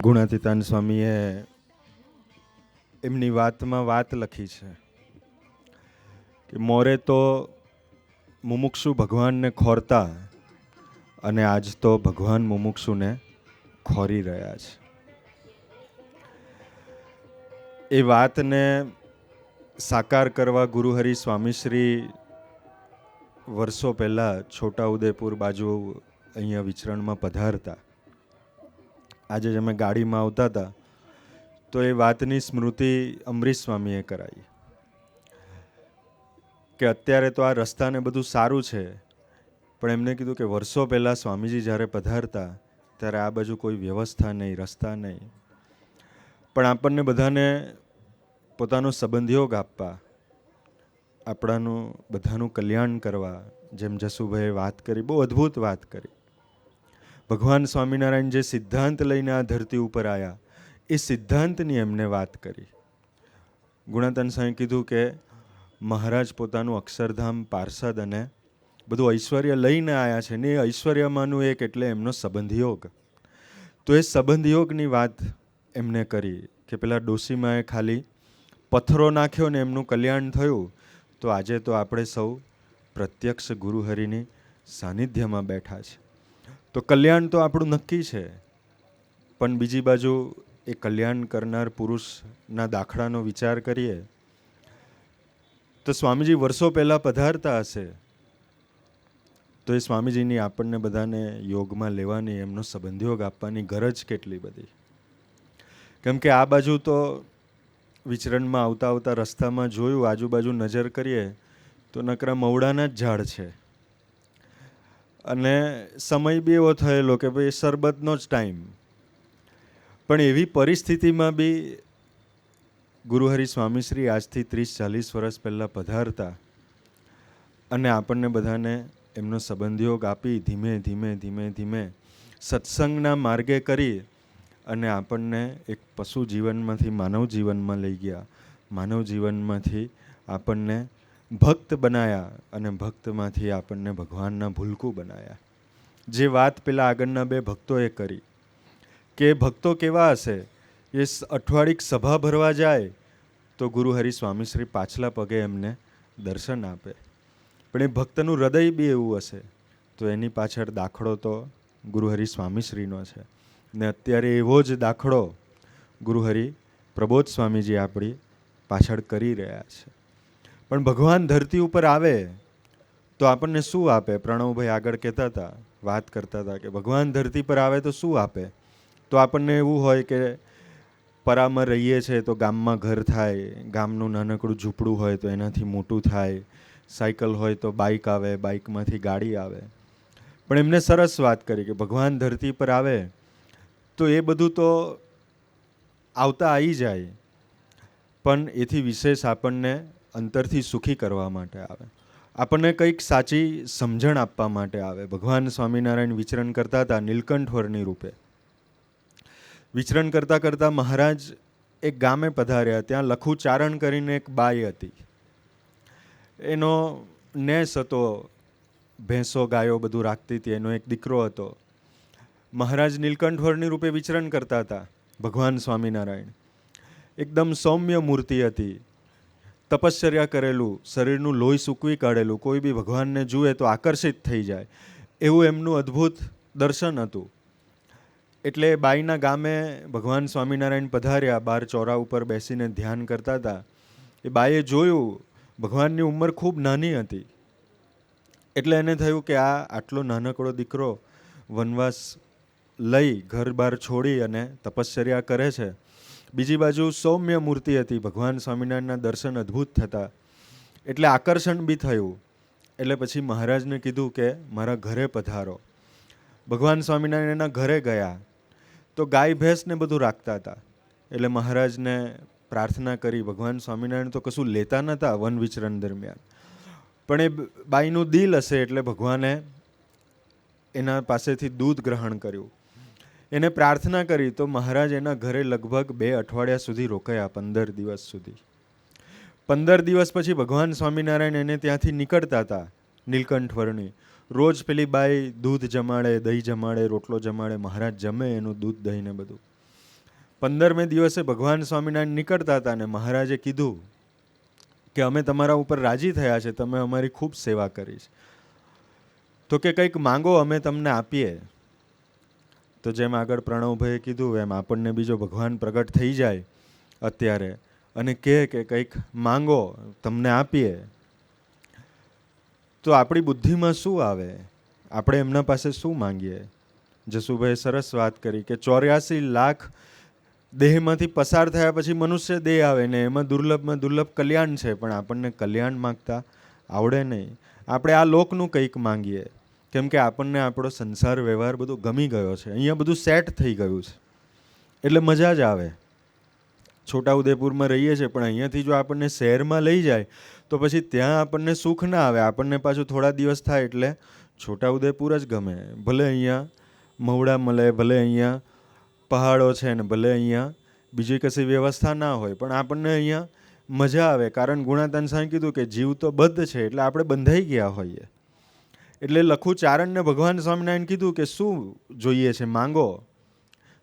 ગુણાતીતાન સ્વામીએ એમની વાતમાં વાત લખી છે કે મોરે તો મુમુક્ષુ ભગવાનને ખોરતા અને આજ તો ભગવાન મુમુક્ષુને ખોરી રહ્યા છે. એ વાતને સાકાર કરવા ગુરુહરિ સ્વામીશ્રી વર્ષો પહેલાં છોટાઉદેપુર બાજુ અહીંયા વિચરણમાં પધારતા. આજે જ અમે ગાડીમાં આવતા હતા તો એ વાતની સ્મૃતિ અમરીશ સ્વામીએ કરાવી કે અત્યારે તો આ રસ્તાને બધું સારું છે, પણ એમને કીધું કે વર્ષો પહેલાં સ્વામીજી જ્યારે પધારતા ત્યારે આ બાજુ કોઈ વ્યવસ્થા નહીં, રસ્તા નહીં, પણ આપણને બધાને પોતાનો સંબંધયોગ આપવા, આપણાનું બધાનું કલ્યાણ કરવા, જેમ જસુભાઈએ વાત કરી, બહુ અદ્ભુત વાત કરી. ભગવાન સ્વામિનારાયણ જે સિદ્ધાંત લઈને આ ધરતી ઉપર આવ્યા એ સિદ્ધાંતની એમને વાત કરી. ગુણાતન સાંઈ કીધું કે મહારાજ પોતાનું અક્ષરધામ, પાર્ષદ અને બધું ઐશ્વર્ય લઈને આવ્યા છે ને એ ઐશ્વર્યમાંનું એક એટલે એમનો સંબંધયોગ. તો એ સંબંધયોગની વાત એમને કરી કે પેલા ડોશીમાએ ખાલી પથ્થરો નાખ્યો ને એમનું કલ્યાણ થયું, તો આજે તો આપણે સૌ પ્રત્યક્ષ ગુરુહરિની સાનિધ્યમાં બેઠા છે. તો કલ્યાણ તો આપણું નક્કી છે, પણ બીજી બાજુ એ કલ્યાણ કરનાર પુરુષના દાખલાનો વિચાર કરીએ તો સ્વામીજી વર્ષો પહેલાં પધારતા હશે તો એ સ્વામીજીની આપણને બધાને યોગમાં લેવાની, એમનો સંબંધયોગ આપવાની ગરજ કેટલી બધી. કેમ કે આ બાજુ તો વિચરણમાં આવતા આવતા રસ્તામાં જોયું, આજુબાજુ નજર કરીએ તો નકરા મવડાના જ ઝાડ છે અને સમય બી એવો થયેલો કે ભાઈ શરબતનો જ ટાઈમ. પણ એવી પરિસ્થિતિમાં બી ગુરુહરિ સ્વામીશ્રી આજથી 30-40 વર્ષ પહેલાં પધારતા અને આપણને બધાને એમનો સંબંધયોગ આપી ધીમે ધીમે ધીમે ધીમે સત્સંગના માર્ગે કરી અને આપણને એક પશુ જીવનમાંથી માનવ જીવનમાં લઈ ગયા. માનવ જીવનમાંથી આપણને ભક્ત બનાયા અને ભક્તમાંથી આપણને ભગવાનના ભૂલકું બનાયા. જે વાત પેલા આગળના બે ભક્તોએ કરી કે ભક્તો કેવા હશે, એ અઠવાડિક સભા ભરવા જાય તો ગુરુહરિ સ્વામીશ્રી પાછલા પગે એમને દર્શન આપે, પણ એ ભક્તનું હૃદય બી એવું હશે તો એની પાછળ દાખલો તો ગુરુહરિ સ્વામીશ્રીનો છે. ને અત્યારે એવો જ દાખલો ગુરુહરિ પ્રબોધ સ્વામીજી આપણી પાછળ કરી રહ્યા છે. પણ ભગવાન ધરતી ઉપર આવે તો આપણને શું આપે? પ્રણવભાઈ આગળ કહેતા હતા, વાત કરતા હતા કે ભગવાન ધરતી પર આવે તો શું આપે? તો આપણને એવું હોય કે પરામાં રહીએ છીએ તો ગામમાં ઘર થાય, ગામનું નાનકડું ઝૂંપડું હોય તો એનાથી મોટું થાય, સાયકલ હોય તો બાઇક આવે, બાઇકમાંથી ગાડી આવે. પણ એમને સરસ વાત કરી કે ભગવાન ધરતી પર આવે તો એ બધું તો આવતા આવી જાય, પણ એથી વિશેષ આપણને અંતરથી સુખી કરવા માટે આવે, આપણને કંઈક સાચી સમજણ આપવા માટે આવે. ભગવાન સ્વામિનારાયણ વિચરણ કરતા હતા નીલકંઠવર્ણી રૂપે. વિચરણ કરતાં કરતાં મહારાજ એક ગામે પધાર્યા. ત્યાં લખુચારણ કરીને એક બાઈ હતી, એનો નેસ હતો, ભેંસો ગાયો બધું રાખતી હતી, એનો એક દીકરો હતો. મહારાજ નીલકંઠવર્ણી રૂપે વિચરણ કરતા હતા. ભગવાન સ્વામિનારાયણ એકદમ સૌમ્ય મૂર્તિ હતી, તપશ્ચર્યા કરેલું, શરીરનું લોહી સૂકવી કાઢેલું, કોઈ બી ભગવાનને જુએ તો આકર્ષિત થઈ જાય એવું એમનું અદ્ભુત દર્શન હતું. એટલે બાઈના ગામે ભગવાન સ્વામિનારાયણ પધાર્યા, બહાર ચોરા ઉપર બેસીને ધ્યાન કરતા હતા. એ બાઈએ જોયું ભગવાનની ઉંમર ખૂબ નાની હતી, એટલે એને થયું કે આ આટલો નાનકડો દીકરો વનવાસ લઈ ઘર બહાર છોડી અને તપશ્ચર્યા કરે છે. બીજી બાજુ સૌમ્ય મૂર્તિ હતી, ભગવાન સ્વામિનારાયણના દર્શન અદ્ભુત થતા, એટલે આકર્ષણ બી થયું. એટલે પછી મહારાજને કીધું કે મારા ઘરે પધારો. ભગવાન સ્વામિનારાયણ એના ઘરે ગયા તો ગાય ભેંસ ને બધું રાખતા હતા. એટલે મહારાજને પ્રાર્થના કરી. ભગવાન સ્વામિનારાયણ તો કશું લેતા નહોતા વન વિચરણ દરમિયાન, પણ એ બાઈનું દિલ હશે એટલે ભગવાને એના પાસેથી દૂધ ગ્રહણ કર્યું. એને પ્રાર્થના કરી તો મહારાજ એના ઘરે લગભગ 2 અઠવાડિયા સુધી રોકાયા, 15 દિવસ સુધી. 15 દિવસ પછી ભગવાન સ્વામિનારાયણ એને ત્યાંથી નીકળતા હતા નીલકંઠવર્ણી. રોજ પેલી બાઈ દૂધ જમાડે, દહીં જમાડે, રોટલો જમાડે, મહારાજ જમે એનું દૂધ દહીં ને બધું. 15મે દિવસે ભગવાન સ્વામિનારાયણ નીકળતા હતા અને મહારાજે કીધું કે અમે તમારા ઉપર રાજી થયા છે, તમે અમારી ખૂબ સેવા કરી છે, તો કે કંઈક માંગો અમે તમને આપીએ. તો જેમ આગળ પ્રણવભાઈએ કીધું એમ આપણને બીજો ભગવાન પ્રગટ થઈ જાય અત્યારે અને કહે કે કંઈક માંગો તમને આપીએ, તો આપણી બુદ્ધિમાં શું આવે? આપણે એમના પાસે શું માંગીએ? જસુભાઈ સરસ વાત કરી કે 84 લાખ દેહમાંથી પસાર થયા પછી મનુષ્ય દેહ આવે ને એમાં દુર્લભમાં દુર્લભ કલ્યાણ છે, પણ આપણને કલ્યાણ માંગતા આવડે નહીં. આપણે આ લોકનું કંઈક માંગીએ કેમ કે આપણને આપણો સંસાર વ્યવહાર બધો ગમી ગયો છે, અહીંયા બધું સેટ થઈ ગયું છે એટલે મજા જ આવે. છોટાઉદેપુરમાં રહીએ છીએ પણ અહીંયાથી જો આપણને શહેરમાં લઈ જાય તો પછી ત્યાં આપણને સુખ ના આવે. આપણને પાછું થોડા દિવસ થાય એટલે છોટાઉદેપુર જ ગમે. ભલે અહીંયા મવડા મળે, ભલે અહીંયા પહાડો છે ને ભલે અહીંયા બીજી કશી વ્યવસ્થા ના હોય, પણ આપણને અહીંયા મજા આવે. કારણ ગુણાતાન સાંઈ કીધું કે જીવ તો બદ્ધ છે એટલે આપણે બંધાઈ ગયા હોઈએ. એટલે લખુચારણને ભગવાન સ્વામિનારાયણ કીધું કે શું જોઈએ છે માંગો.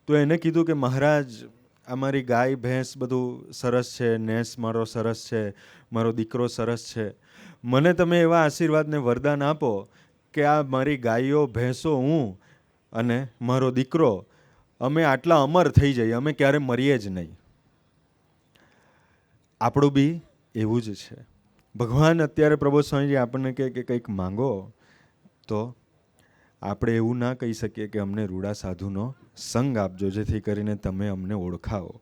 તો એને કીધું કે મહારાજ અમારી ગાય ભેંસ બધું સરસ છે, નેસ મારો સરસ છે, મારો દીકરો સરસ છે, મને તમે એવા આશીર્વાદને વરદાન આપો કે આ મારી ગાયો ભેંસો, હું અને મારો દીકરો અમે આટલા અમર થઈ જઈએ, અમે ક્યારે મરીએ જ નહીં. આપણું બી એવું જ છે. ભગવાન અત્યારે પ્રબોધ સ્વામીજી આપણને કહે કે કંઈક માંગો, તો આપણે એવું ના કહી શકીએ કે અમને રૂડા સાધુનો સંગ આપજો જેથી કરીને તમે અમને ઓળખાવો.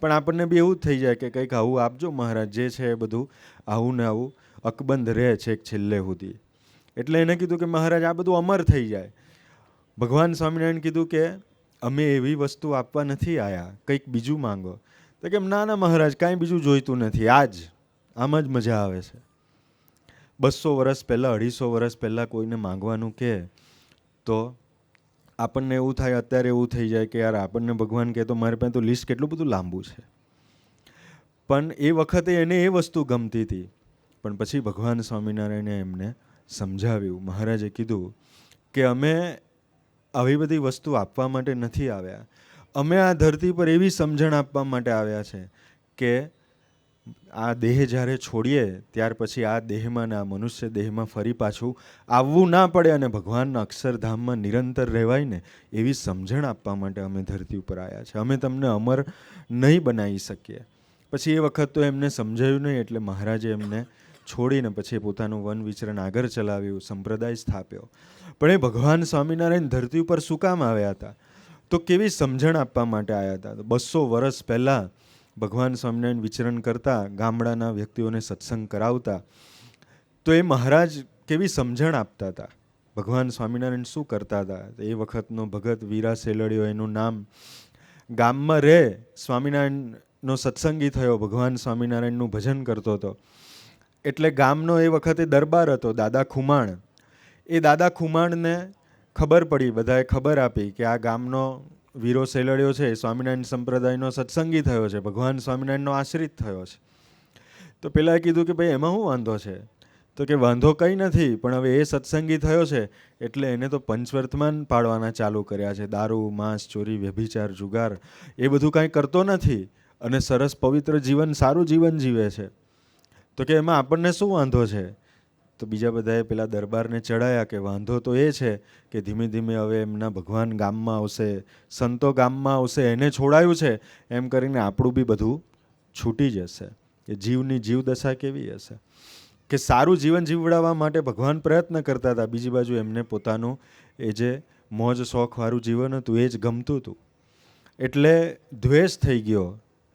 પણ આપણને બી એવું જ થઈ જાય કે કંઈક આવું આપજો મહારાજ, જે છે એ બધું આવું ને આવું અકબંધ રહે છે છેલ્લે સુધી. એટલે એને કીધું કે મહારાજ આ બધું અમર થઈ જાય. ભગવાન સ્વામિનારાયણ કીધું કે અમે એવી વસ્તુ આપવા નથી આવ્યા, કંઈક બીજું માંગો. તો કેમ ના ના મહારાજ કાંઈ બીજું જોઈતું નથી, આમ જ મજા આવે છે. 200 વર્ષ પહેલાં 250 વર્ષ પહેલાં કોઈને માંગવાનું કહે તો આપણને એવું થાય, અત્યારે એવું થઈ જાય કે યાર આપણને ભગવાન કહે તો મારી પાસે તો લિસ્ટ કેટલું બધું લાંબુ છે. પણ એ વખતે એને એ વસ્તુ ગમતી હતી. પણ પછી ભગવાન સ્વામિનારાયણે એમને સમજાવ્યું. મહારાજે કીધું કે અમે આવી બધી વસ્તુ આપવા માટે નથી આવ્યા, અમે આ ધરતી પર એવી સમજણ આપવા માટે આવ્યા છે કે આ દેહ જ્યારે છોડીએ ત્યાર પછી આ દેહમાં ને આ મનુષ્ય દેહમાં ફરી પાછું આવવું ના પડે અને ભગવાનના અક્ષરધામમાં નિરંતર રહેવાય ને એવી સમજણ આપવા માટે અમે ધરતી ઉપર આવ્યા છે. અમે તમને અમર નહીં બનાવી શકીએ. પછી એ વખત તો એમને સમજાયું નહીં એટલે મહારાજે એમને છોડીને પછી પોતાનું વન વિચરણ આગળ ચલાવ્યું, સંપ્રદાય સ્થાપ્યો. પણ એ ભગવાન સ્વામિનારાયણ ધરતી ઉપર શું કામ આવ્યા હતા? તો કેવી સમજણ આપવા માટે આવ્યા હતા. 200 વર્ષ પહેલાં ભગવાન સ્વામિનારાયણ વિચરણ કરતા, ગામડાના વ્યક્તિઓને સત્સંગ કરાવતા, તો એ મહારાજ કેવી સમજણ આપતા હતા. ભગવાન સ્વામિનારાયણ શું કરતા હતા? એ વખતનો ભગત વીરા સેલડિયો એનું નામ, ગામમાં રહે, સ્વામિનારાયણનો સત્સંગી થયો, ભગવાન સ્વામિનારાયણનું ભજન કરતો હતો. એટલે ગામનો એ વખતે દરબાર હતો દાદા ખુમાણ. એ દાદા ખુમાણને ખબર પડી, બધાએ ખબર આપી કે આ ગામનો વીરો સેલડિયો છે એ સ્વામિનારાયણ સંપ્રદાયનો સત્સંગી થયો છે, ભગવાન સ્વામિનારાયણનો આશ્રિત થયો છે. તો પેલાએ કીધું કે ભાઈ એમાં શું વાંધો છે? તો કે વાંધો કંઈ નથી, પણ હવે એ સત્સંગી થયો છે એટલે એને તો પંચવર્તમાન પાડવાના ચાલુ કર્યા છે. દારૂ, માંસ, ચોરી, વ્યભિચાર, જુગાર એ બધું કાંઈ કરતો નથી અને સરસ પવિત્ર જીવન, સારું જીવન જીવે છે. તો કે એમાં આપણને શું વાંધો છે? તો બીજા બધાએ પેલા દરબારને ચડાયા કે વાંધો તો એ છે કે ધીમે ધીમે હવે એમના ભગવાન ગામમાં આવશે, સંતો ગામમાં આવશે, એને છોડાયું છે એમ કરીને આપણું બી બધું છૂટી જશે. એ જીવની જીવદશા કેવી હશે કે સારું જીવન જીવડાવવા માટે ભગવાન પ્રયત્ન કરતા હતા, બીજી બાજુ એમને પોતાનું એ જે મોજ શોખવાળું જીવન હતું એ જ ગમતું હતું. એટલે દ્વેષ થઈ ગયો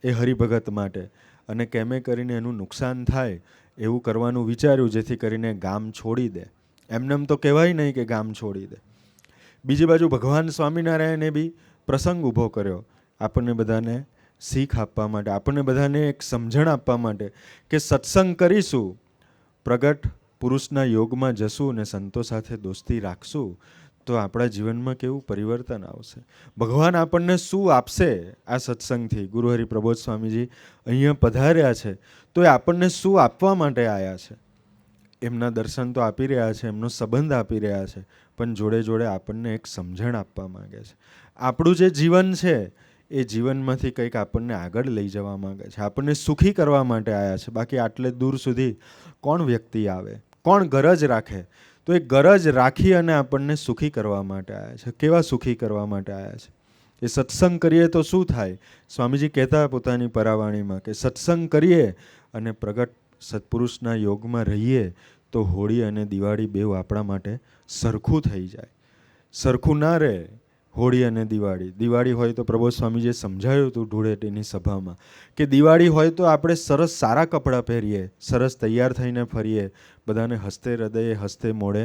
એ હરિભગત માટે અને કેમે કરીને એનું નુકસાન થાય એવું કરવાનું વિચાર્યું જેથી કરીને ગામ છોડી દે. એમનેમ તો કહેવાય નહીં કે ગામ છોડી દે. બીજી બાજુ ભગવાન સ્વામિનારાયણે બી પ્રસંગ ઊભો કર્યો આપણને બધાને શીખ આપવા માટે, આપણને બધાને એક સમજણ આપવા માટે કે સત્સંગ કરીશું, પ્રગટ પુરુષના યોગમાં જશું ને સંતો સાથે દોસ્તી રાખશું તો આપણા જીવનમાં કેવું પરિવર્તન આવશે. ભગવાન આપણને શું આપશે આ સત્સંગથી? ગુરુહરિ પ્રબોધ સ્વામીજી અહીંયા પધાર્યા છે તો એ આપણને શું આપવા માટે આવ્યા છે? એમના દર્શન તો આપી રહ્યા છે, એમનો સંબંધ આપી રહ્યા છે, પણ જોડે જોડે આપણને એક સમજણ આપવા માંગે છે. આપણું જે જીવન છે એ જીવનમાંથી કંઈક આપણને આગળ લઈ જવા માંગે છે, આપણને સુખી કરવા માટે આવ્યા છે. બાકી આટલે દૂર સુધી કોણ વ્યક્તિ આવે, કોણ ગરજ રાખે? તો એ ગરજ રાખી અને આપણને સુખી કરવા માટે આવ્યા છે. કેવા સુખી કરવા માટે આવ્યા છે? એ સત્સંગ કરીએ તો શું થાય? સ્વામીજી કહેતા પોતાની પરાવાણીમાં કે સત્સંગ કરીએ અને પ્રગટ સત્પુરુષના યોગમાં રહીએ તો હોળી અને દિવાળી બેવ આપણા માટે સરખું થઈ જાય. સરખું ના રહે હોળી અને દિવાળી. દિવાળી હોય તો પ્રબોધ સ્વામીજીએ સમજાવ્યું હતું ધૂળેટીની સભામાં કે દિવાળી હોય તો આપણે સરસ સારા કપડાં પહેરીએ, સરસ તૈયાર થઈને ફરીએ, બધાને હસતે હૃદયે હસતે મોડે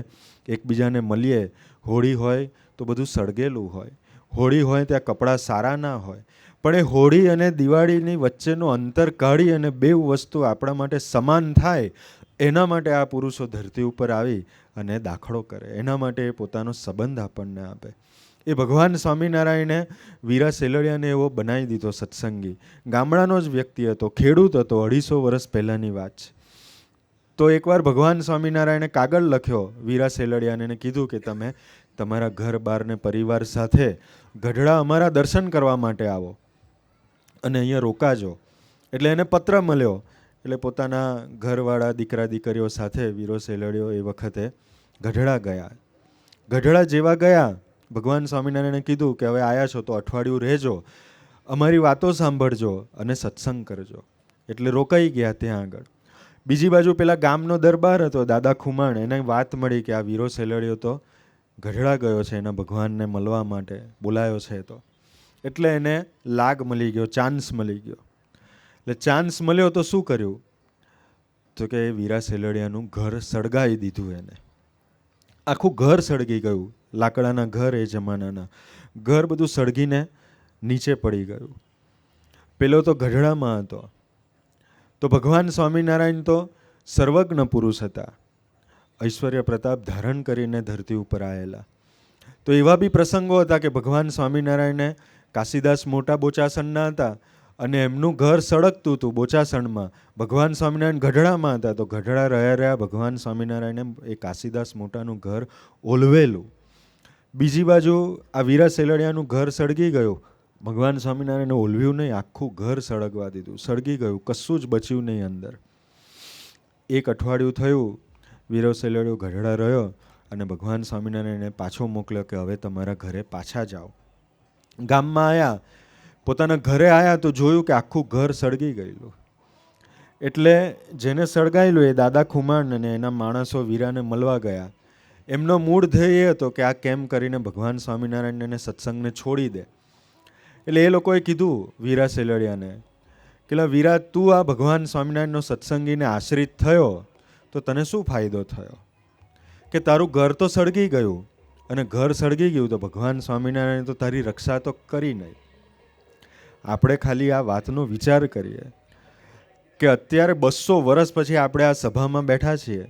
એકબીજાને મળીએ. હોળી હોય તો બધું સળગેલું હોય, હોળી હોય ત્યાં કપડાં સારા ના હોય. પણ એ હોળી અને દિવાળીની વચ્ચેનો અંતર કાઢી અને બેવ વસ્તુ આપણા માટે સમાન થાય, એના માટે આ પુરુષો ધરતી ઉપર આવી અને દાખલો કરે, એના માટે એ પોતાનો સંબંધ આપણને આપે. એ ભગવાન સ્વામિનારાયણે વીરા સેલડિયાને એવો બનાવી દીધો સત્સંગી. ગામડાનો જ વ્યક્તિ હતો, ખેડૂત હતો, 250 વર્ષ પહેલાંની વાત છે. તો એકવાર ભગવાન સ્વામિનારાયણે કાગળ લખ્યો વીરા સેલડિયાને અને કીધું કે તમે તમારા ઘર બારને પરિવાર સાથે ગઢડા અમારા દર્શન કરવા માટે આવો અને અહીંયા રોકાજો. એટલે એને પત્ર મળ્યો. એટલે પોતાના ઘરવાળા દીકરા દીકરીઓ સાથે વીરો સેલડિયો એ વખતે ગઢડા ગયા. ગઢડા જેવા ગયા, ભગવાન સ્વામિનારાયણે કીધું કે હવે આવ્યા છો તો અઠવાડિયું રહેજો, અમારી વાતો સાંભળજો અને સત્સંગ કરજો. એટલે રોકાઈ ગયા ત્યાં આગળ. બીજી બાજુ પેલા ગામનો દરબાર હતો દાદા ખુમાણ, એને વાત મળી કે આ વીરો સેલડિયો તો ગઢડા ગયો છે એના ભગવાનને મળવા માટે બોલાયો છે. તો એટલે એને લાગ મળી ગયો, ચાન્સ મળી ગયો. એટલે ચાન્સ મળ્યો તો શું કર્યું? તો કે વીરા સેલડિયાનું ઘર સળગાવી દીધું. એને આખું ઘર સળગી ગયું. લાકડાના ઘર, એ જમાનાના ઘર બધું સળગીને નીચે પડી ગયું. પેલો તો ગઢડામાં હતો. તો ભગવાન સ્વામિનારાયણ તો સર્વજ્ઞ પુરુષ હતા, ઐશ્વર્ય પ્રતાપ ધારણ કરીને ધરતી ઉપર આવેલા. તો એવા બી પ્રસંગો હતા કે ભગવાન સ્વામિનારાયણને કાશીદાસ મોટા બોચાસણના હતા અને એમનું ઘર સળગતું હતું બોચાસણમાં. ભગવાન સ્વામિનારાયણ ગઢડામાં હતા. તો ગઢડા રહ્યા ભગવાન સ્વામિનારાયણે એ કાશીદાસ મોટાનું ઘર ઓલવેલું. બીજી બાજુ આ વીરા સેલડિયાનું ઘર સળગી ગયું. ભગવાન સ્વામિનારાયણે ઓલવ્યું નહીં, આખું ઘર સળગવા દીધું, સળગી ગયું, કશું જ બચ્યું નહીં અંદર. એક અઠવાડિયું થયું, વીરો સેલડિયો ગઢડા રહ્યો અને ભગવાન સ્વામિનારાયણે પાછો મોકલ્યો કે હવે તમારા ઘરે પાછા જાઓ. ગામમાં આવ્યા, પોતાના ઘરે આવ્યા તો જોયું કે આખું ઘર સળગી ગયેલું. એટલે જેને સળગાયેલું એ દાદા ખુમાણ અને એના માણસો વીરાને મળવા ગયા. એમનો મૂળ ધ્યેય એ હતો કે આ કેમ કરીને ભગવાન સ્વામિનારાયણને સત્સંગને છોડી દે. એટલે એ લોકોએ કીધું વીરા સેલડિયાને કે વીરા, તું આ ભગવાન સ્વામિનારાયણનો સત્સંગીને આશ્રિત થયો તો તને શું ફાયદો થયો? કે તારું ઘર તો સળગી ગયું, અને ઘર સળગી ગયું તો ભગવાન સ્વામિનારાયણ તો તારી રક્ષા તો કરી નહીં. આપણે ખાલી આ વાતનો વિચાર કરીએ કે અત્યારે 200 વર્ષ પછી આપણે આ સભામાં બેઠા છીએ.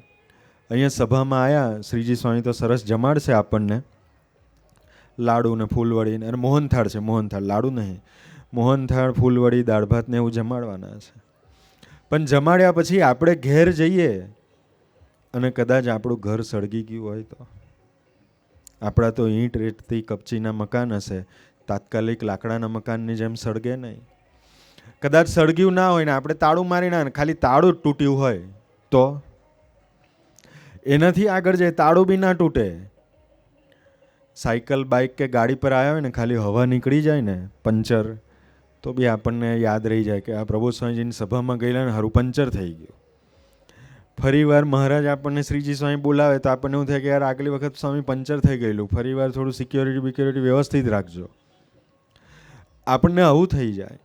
અહીંયા સભામાં આવ્યા, શ્રીજી સ્વામી તો સરસ જમાડશે આપણને, લાડુ ને ફૂલવડી અને મોહનથાળ છે. મોહનથાળ, લાડુ નહીં, મોહનથાળ, ફૂલવડી, દાળ ભાત ને એવું જમાડવાના છે. પણ જમાડ્યા પછી આપણે ઘેર જઈએ અને કદાચ આપણું ઘર સળગી ગયું હોય તો? આપણા તો ઈંટ રેતથી કપચીના મકાન હશે, તાત્કાલિક લાકડાના મકાનની જેમ સળગે નહીં. કદાચ સળગ્યું ના હોય ને આપણે તાળું મારી ના, ખાલી તાળું જ તૂટ્યું હોય તો એનાથી આગળ જાય, તાળું બી ના તૂટે. સાયકલ, બાઇક કે ગાડી પર આવ્યા હોય ને, ખાલી હવા નીકળી જાય ને પંચર, તો બી આપણને યાદ રહી જાય કે આ પ્રબોધ સ્વામીજીની સભામાં ગયેલા ને હારું પંચર થઈ ગયું. ફરી વાર મહારાજ આપણને શ્રીજી સ્વામી બોલાવે તો આપણને એવું થાય કે યાર આગલી વખત સ્વામી પંચર થઈ ગયેલું, ફરી વાર થોડું સિક્યોરિટી વ્યવસ્થિત રાખજો. આપણને આવું થઈ જાય.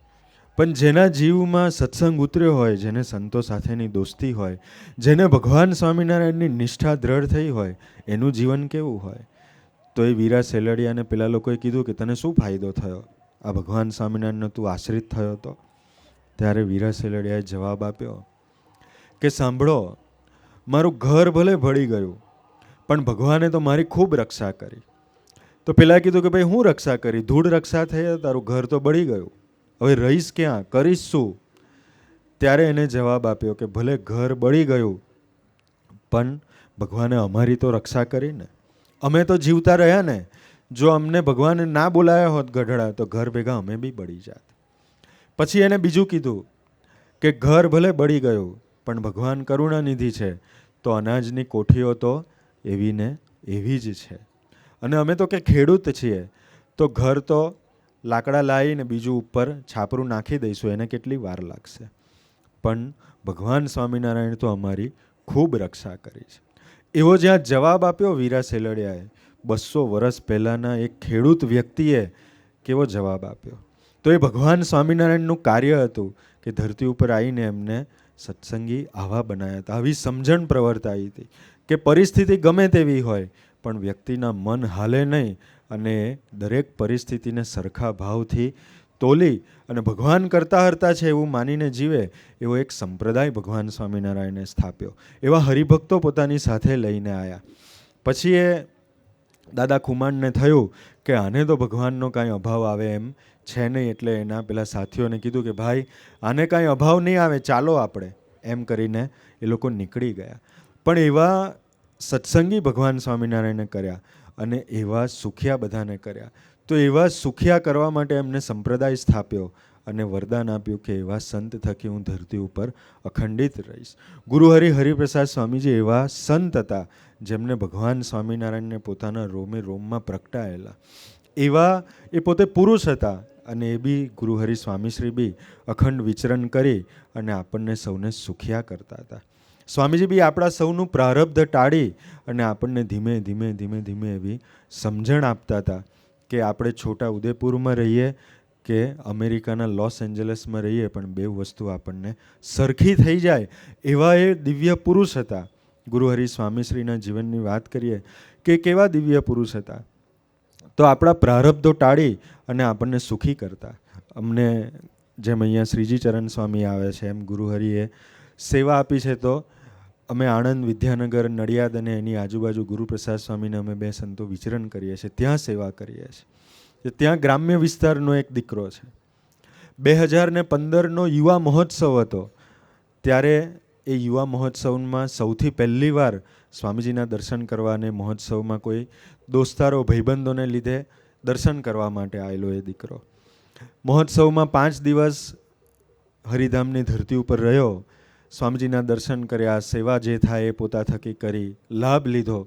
પણ જેના જીવમાં સત્સંગ ઉતર્યો હોય, જેને સંતો સાથેની દોસ્તી હોય, જેને ભગવાન સ્વામિનારાયણની નિષ્ઠા દ્રઢ થઈ હોય, એનું જીવન કેવું હોય? તો એ વીરા સેલડિયાને પેલા લોકોએ કીધું કે તને શું ફાયદો થયો આ ભગવાન સ્વામિનારાયણનો તું આશ્રિત થયો તો? ત્યારે વીરા સેલડિયાએ જવાબ આપ્યો કે સાંભળો, મારું ઘર ભલે ભળી ગયું પણ ભગવાને તો મારી ખૂબ રક્ષા કરી. તો પેલા કીધું કે ભાઈ હું રક્ષા કરી? ધૂળ રક્ષા થઈ, તારું ઘર તો બળી ગયું, હવે રહીશ ક્યાં, કરીશ શું? ત્યારે એને જવાબ આપ્યો કે ભલે ઘર બળી ગયું પણ ભગવાને અમારી તો રક્ષા કરી ને, અમે તો જીવતા રહ્યા ને. જો અમને ભગવાને ના બોલાયા હોત ગઢડા તો ઘર ભેગા અમે બી બળી જાત. પછી એને બીજું કીધું કે ઘર ભલે બળી ગયું પણ ભગવાન કરુણાનિધિ છે તો અનાજની કોઠીઓ તો એવી ને એવી જ છે. અને અમે તો કે ખેડૂત છીએ તો ઘર તો લાકડા લાવીને બીજું ઉપર છાપરું નાખી દઈશું, એને કેટલી વાર લાગશે. પણ ભગવાન સ્વામિનારાયણ તો અમારી ખૂબ રક્ષા કરી છે. એવો જ્યાં જવાબ આપ્યો વીરા સેલડિયાએ, 200 વર્ષ પહેલાંના એક ખેડૂત વ્યક્તિએ કેવો જવાબ આપ્યો. તો એ ભગવાન સ્વામિનારાયણનું કાર્ય હતું કે ધરતી ઉપર આવીને એમને સત્સંગી આવા બનાવ્યા હતા. આવી સમજણ પ્રવર્તાઈ હતી કે પરિસ્થિતિ ગમે તેવી હોય પણ વ્યક્તિના મન હાલે નહીં અને દરેક પરિસ્થિતિને સરખા ભાવથી તોલી અને ભગવાન કરતા હરતા છે એવું માનીને જીવે એવો એક સંપ્રદાય ભગવાન સ્વામિનારાયણે સ્થાપ્યો. એવા હરિભક્તો પોતાની સાથે લઈને આવ્યા. પછી એ દાદા ખુમાણને થયું કે આને તો ભગવાનનો કાંઈ અભાવ આવે એમ છે નહીં, એટલે એના પેલા સાથીઓને કીધું કે ભાઈ આને કાંઈ અભાવ નહીં આવે, ચાલો આપણે, એમ કરીને એ લોકો નીકળી ગયા. પણ એવા સત્સંગી ભગવાન સ્વામિનારાયણે કર્યા અને એવા સુખિયા બધાને કર્યા. તો એવા સુખિયા કરવા માટે એમને સંપ્રદાય સ્થાપ્યો અને વરદાન આપ્યું કે એવા સંત થકી હું ધરતી ઉપર અખંડિત રહીશ. ગુરુહરિ હરિપ્રસાદ સ્વામીજી એવા સંત હતા જેમને ભગવાન સ્વામિનારાયણને પોતાના રોમે રોમમાં પ્રગટાયેલા. એવા એ પોતે પુરુષ હતા અને એ બી ગુરુહરિ સ્વામીશ્રી બી અખંડ વિચરણ કરી અને આપણને સૌને સુખિયા કરતા હતા. સ્વામીજી બી આપણા સૌનું પ્રારબ્ધ ટાળી અને આપણને ધીમે ધીમે ધીમે ધીમે એવી સમજણ આપતા હતા કે આપણે છોટા ઉદેપુરમાં રહીએ કે અમેરિકાના લોસ એન્જલસમાં રહીએ પણ બે વસ્તુ આપણને સરખી થઈ જાય એવા એ દિવ્ય પુરુષ હતા. ગુરુહરિ સ્વામીશ્રીના જીવનની વાત કરીએ કે કેવા દિવ્ય પુરુષ હતા. તો આપણા પ્રારબ્ધો ટાળી અને આપણને સુખી કરતા. અમને જેમ અહીંયા શ્રીજી ચરણ સ્વામી આવે છે એમ ગુરુહરિએ સેવા આપી છે. તો અમે આણંદ, વિદ્યાનગર, નડિયાદ અને એની આજુબાજુ ગુરુપ્રસાદ સ્વામીને અમે બે સંતો વિચરણ કરીએ છીએ, ત્યાં સેવા કરીએ છીએ. ત્યાં ગ્રામ્ય વિસ્તારનો એક દીકરો છે. 2015નો યુવા મહોત્સવ હતો. ત્યારે એ યુવા મહોત્સવમાં સૌથી પહેલી વાર સ્વામીજીના દર્શન કરવા અને મહોત્સવમાં કોઈ દોસ્તારો ભાઈબંધોને લીધે દર્શન કરવા માટે આવેલો એ દીકરો. મહોત્સવમાં 5 દિવસ હરિધામની ધરતી ઉપર રહ્યો. સ્વામીજીના દર્શન કર્યા, સેવા જે થાય એ પોતા થકી કરી, લાભ લીધો,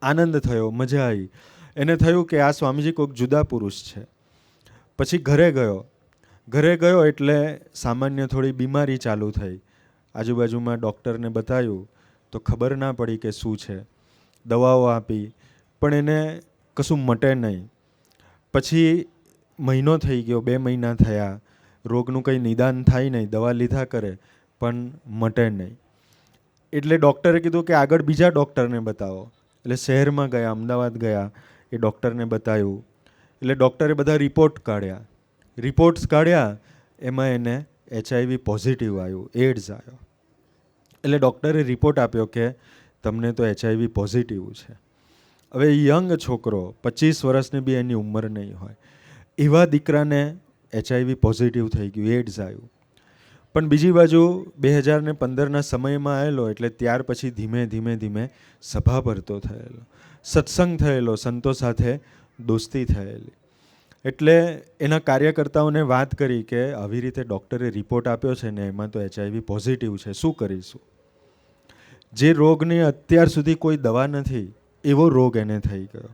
આનંદ થયો, મજા આવી. એને થયું કે આ સ્વામીજી કોઈક જુદા પુરુષ છે. પછી ઘરે ગયો એટલે સામાન્ય થોડી બીમારી ચાલુ થઈ. આજુબાજુમાં ડૉક્ટરને બતાવ્યું તો ખબર ના પડી કે શું છે. દવાઓ આપી પણ એને કશું મટે નહીં. પછી મહિનો થઈ ગયો, 2 મહિના થયા, રોગનું કંઈ નિદાન થાય નહીં, દવા લીધા કરે પણ મટે નહીં. એટલે ડૉક્ટરે કીધું કે આગળ બીજા ડૉક્ટરને બતાવો. એટલે શહેરમાં ગયા, અમદાવાદ ગયા, એ ડૉક્ટરને બતાવ્યું. એટલે ડૉક્ટરે બધા રિપોર્ટ્સ કાઢ્યા. એમાં એને HIV પોઝિટિવ આવ્યું, એડ્સ આવ્યો. એટલે ડૉક્ટરે રિપોર્ટ આપ્યો કે તમને તો HIV પોઝિટિવ છે. હવે યંગ છોકરો, 25 વર્ષની બી એની ઉંમર નહીં હોય, એવા દીકરાને HIV પોઝિટિવ થઈ ગયું, એડ્સ આવ્યું. પણ બીજી બાજુ 2015ના સમયમાં આવેલો એટલે ત્યાર પછી ધીમે ધીમે સભા ભરતો થયેલો, સત્સંગ થયેલો, સંતો સાથે દોસ્તી થયેલી. એટલે એના કાર્યકર્તાઓને વાત કરી કે આવી રીતે ડૉક્ટરે રિપોર્ટ આપ્યો છે ને એમાં તો HIV પોઝિટિવ છે, શું કરીશું? જે રોગની અત્યાર સુધી કોઈ દવા નથી એવો રોગ એને થઈ ગયો.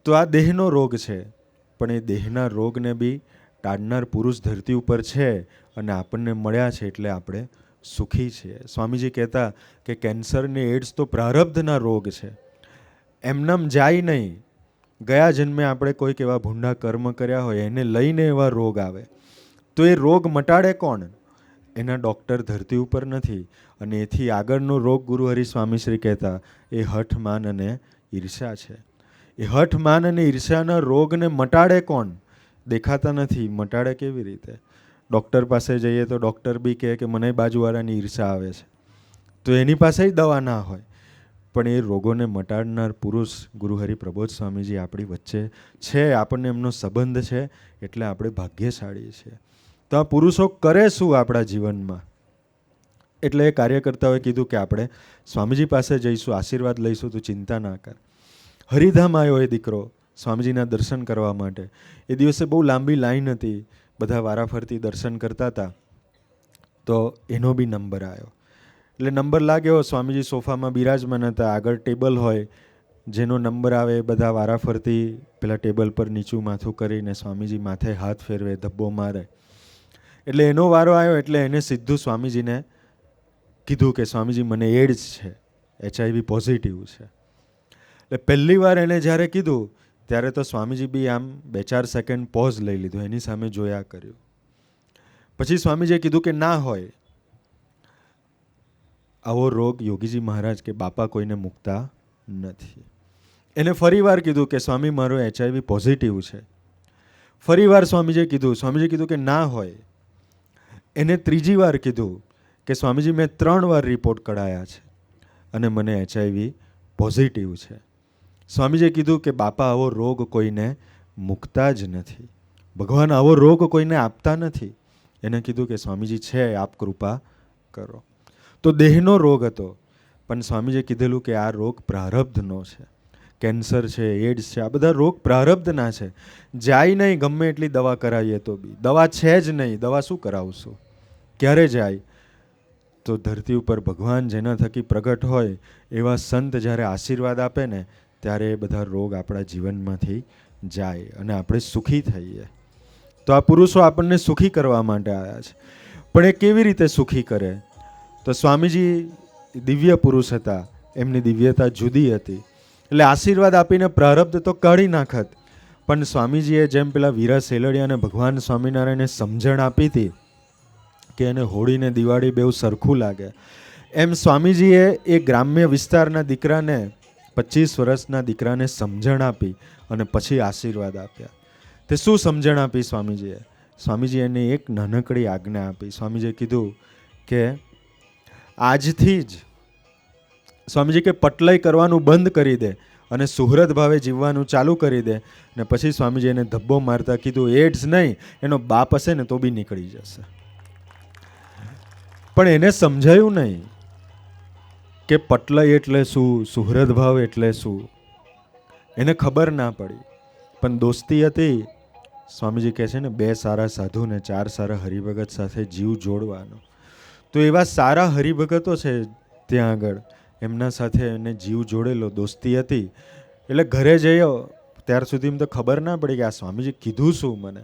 તો આ દેહનો રોગ છે પણ એ દેહના રોગને બી ટાળનાર પુરુષ ધરતી ઉપર છે અને આપણને મળ્યા છે એટલે આપણે સુખી છીએ. સ્વામીજી કહેતા કે કેન્સર ને એડ્સ તો પ્રારબ્ધના રોગ છે, એમનામ જાય નહીં. ગયા જન્મે આપણે કોઈક એવા ભૂંડા કર્મ કર્યા હોય એને લઈને એવા રોગ આવે. તો એ રોગ મટાડે કોણ? એના ડૉક્ટર ધરતી ઉપર નથી. અને એથી આગળનો રોગ ગુરુહરિ સ્વામીશ્રી કહેતા એ હઠ, માન અને ઈર્ષ્યા છે. એ હઠ, માન અને ઈર્ષ્યાના રોગને મટાડે કોણ? દેખાતા નથી, મટાડે કેવી રીતે? ડૉક્ટર પાસે જઈએ તો ડૉક્ટર બી કહે કે મને બાજુવાળાની ઈર્ષ્યા આવે છે, તો એની પાસે દવા ના હોય. પણ એ રોગોને મટાડનાર પુરુષ ગુરુહરિ પ્રબોધ સ્વામીજી આપણી વચ્ચે છે, આપણને એમનો સંબંધ છે એટલે આપણે ભાગ્યશાળી છીએ. તો આ પુરુષો કરે શું આપણા જીવનમાં? એટલે એ કાર્યકર્તાઓએ કીધું કે આપણે સ્વામીજી પાસે જઈશું, આશીર્વાદ લઈશું, તો ચિંતા ના કર. હરિધામ આવ્યો એ દીકરો સ્વામીજીના દર્શન કરવા માટે. એ દિવસે બહુ લાંબી લાઈન હતી, બધા વારાફરતી દર્શન કરતા હતા. તો એનો બી નંબર આવ્યો. એટલે નંબર લાગ્યો, સ્વામીજી સોફામાં બિરાજમાન હતા, આગળ ટેબલ હોય, જેનો નંબર આવે એ બધા વારાફરતી પેલા ટેબલ પર નીચું માથું કરીને સ્વામીજી માથે હાથ ફેરવે, ધબ્બો મારે. એટલે એનો વારો આવ્યો એટલે એને સીધું સ્વામીજીને કીધું કે સ્વામીજી મને એડ્સ છે, HIV પોઝિટિવ છે. એટલે પહેલી વાર એને જ્યારે કીધું ત્યારે તો સ્વામીજી બી આમ 2-4 સેકન્ડ પોઝ લઈ લીધું, એની સામે જોયા કર્યું. પછી સ્વામીજીએ કીધું કે ના હોય, આવો રોગ યોગીજી મહારાજ કે બાપા કોઈને મૂકતા નથી. એને ફરી વાર કીધું કે સ્વામી મારો HIV પોઝિટિવ છે. ફરી વાર સ્વામીજીએ કીધું કે ના હોય. એને ત્રીજી વાર કીધું કે સ્વામીજી મેં 3 વાર રિપોર્ટ કઢાયા છે અને મને HIV પોઝિટિવ છે. સ્વામીજીએ કીધું કે બાપા આવો રોગ કોઈને મૂકતા જ નથી, ભગવાન આવો રોગ કોઈને આપતા નથી. એને કીધું કે સ્વામીજી છે, આપ કૃપા કરો. તો દેહનો રોગ હતો, પણ સ્વામીજીએ કીધેલું કે આ રોગ પ્રારબ્ધનો છે. કેન્સર છે, એડ્સ છે, આ બધા રોગ પ્રારબ્ધના છે. જાય નહીં, ગમે એટલી દવા કરાવીએ તો બી દવા છે જ નહીં, દવા શું કરાવશું, ક્યારે જાય? તો ધરતી ઉપર ભગવાન જેના થકી પ્રગટ હોય એવા સંત જ્યારે આશીર્વાદ આપે ને ત્યારે એ બધા રોગ આપણા જીવનમાંથી જાય અને આપણે સુખી થઈએ. તો આ પુરુષો આપણને સુખી કરવા માટે આવ્યા છે. પણ એ કેવી રીતે સુખી કરે? તો સ્વામીજી દિવ્ય પુરુષ હતા, એમની દિવ્યતા જુદી હતી. એટલે આશીર્વાદ આપીને પ્રારબ્ધ તો કાઢી નાખત, પણ સ્વામીજીએ જેમ પેલા વીરા સેલડિયાને ભગવાન સ્વામિનારાયણે સમજણ આપી હતી કે એને હોળી ને દિવાળી બેઉ સરખું લાગે, એમ સ્વામીજીએ એ ગ્રામ્ય વિસ્તારના દીકરાને 25 વર્ષના દીકરાને સમજણ આપી અને પછી આશીર્વાદ આપ્યા. તે શું સમજણ આપી સ્વામીજીએ? સ્વામીજી એને એક નાનકડી આજ્ઞા આપી. સ્વામીજીએ કીધું કે આજથી જ સ્વામીજી કે પટલય કરવાનું બંધ કરી દે અને સુહૃદ ભાવે જીવવાનું ચાલુ કરી દે. ને પછી સ્વામીજી એને ધબ્બો મારતા કીધું એડ્સ નહીં, એનો બાપ હશે ને તો બી નીકળી જશે. પણ એને સમજાયું નહીં કે પટલય એટલે શું, સુહૃદ ભાવ એટલે શું, એને ખબર ના પડી. પણ દોસ્તી હતી. સ્વામીજી કહે છે ને 2 સારા સાધુ ને 4 સારા હરિભગત સાથે જીવ જોડવાનો. તો એવા સારા હરિભગતો છે ત્યાં આગળ, એમના સાથે એને જીવ જોડેલો, દોસ્તી હતી. એટલે ઘરે જયો ત્યાર સુધી તો ખબર ના પડી કે આ સ્વામીજી કીધું શું મને.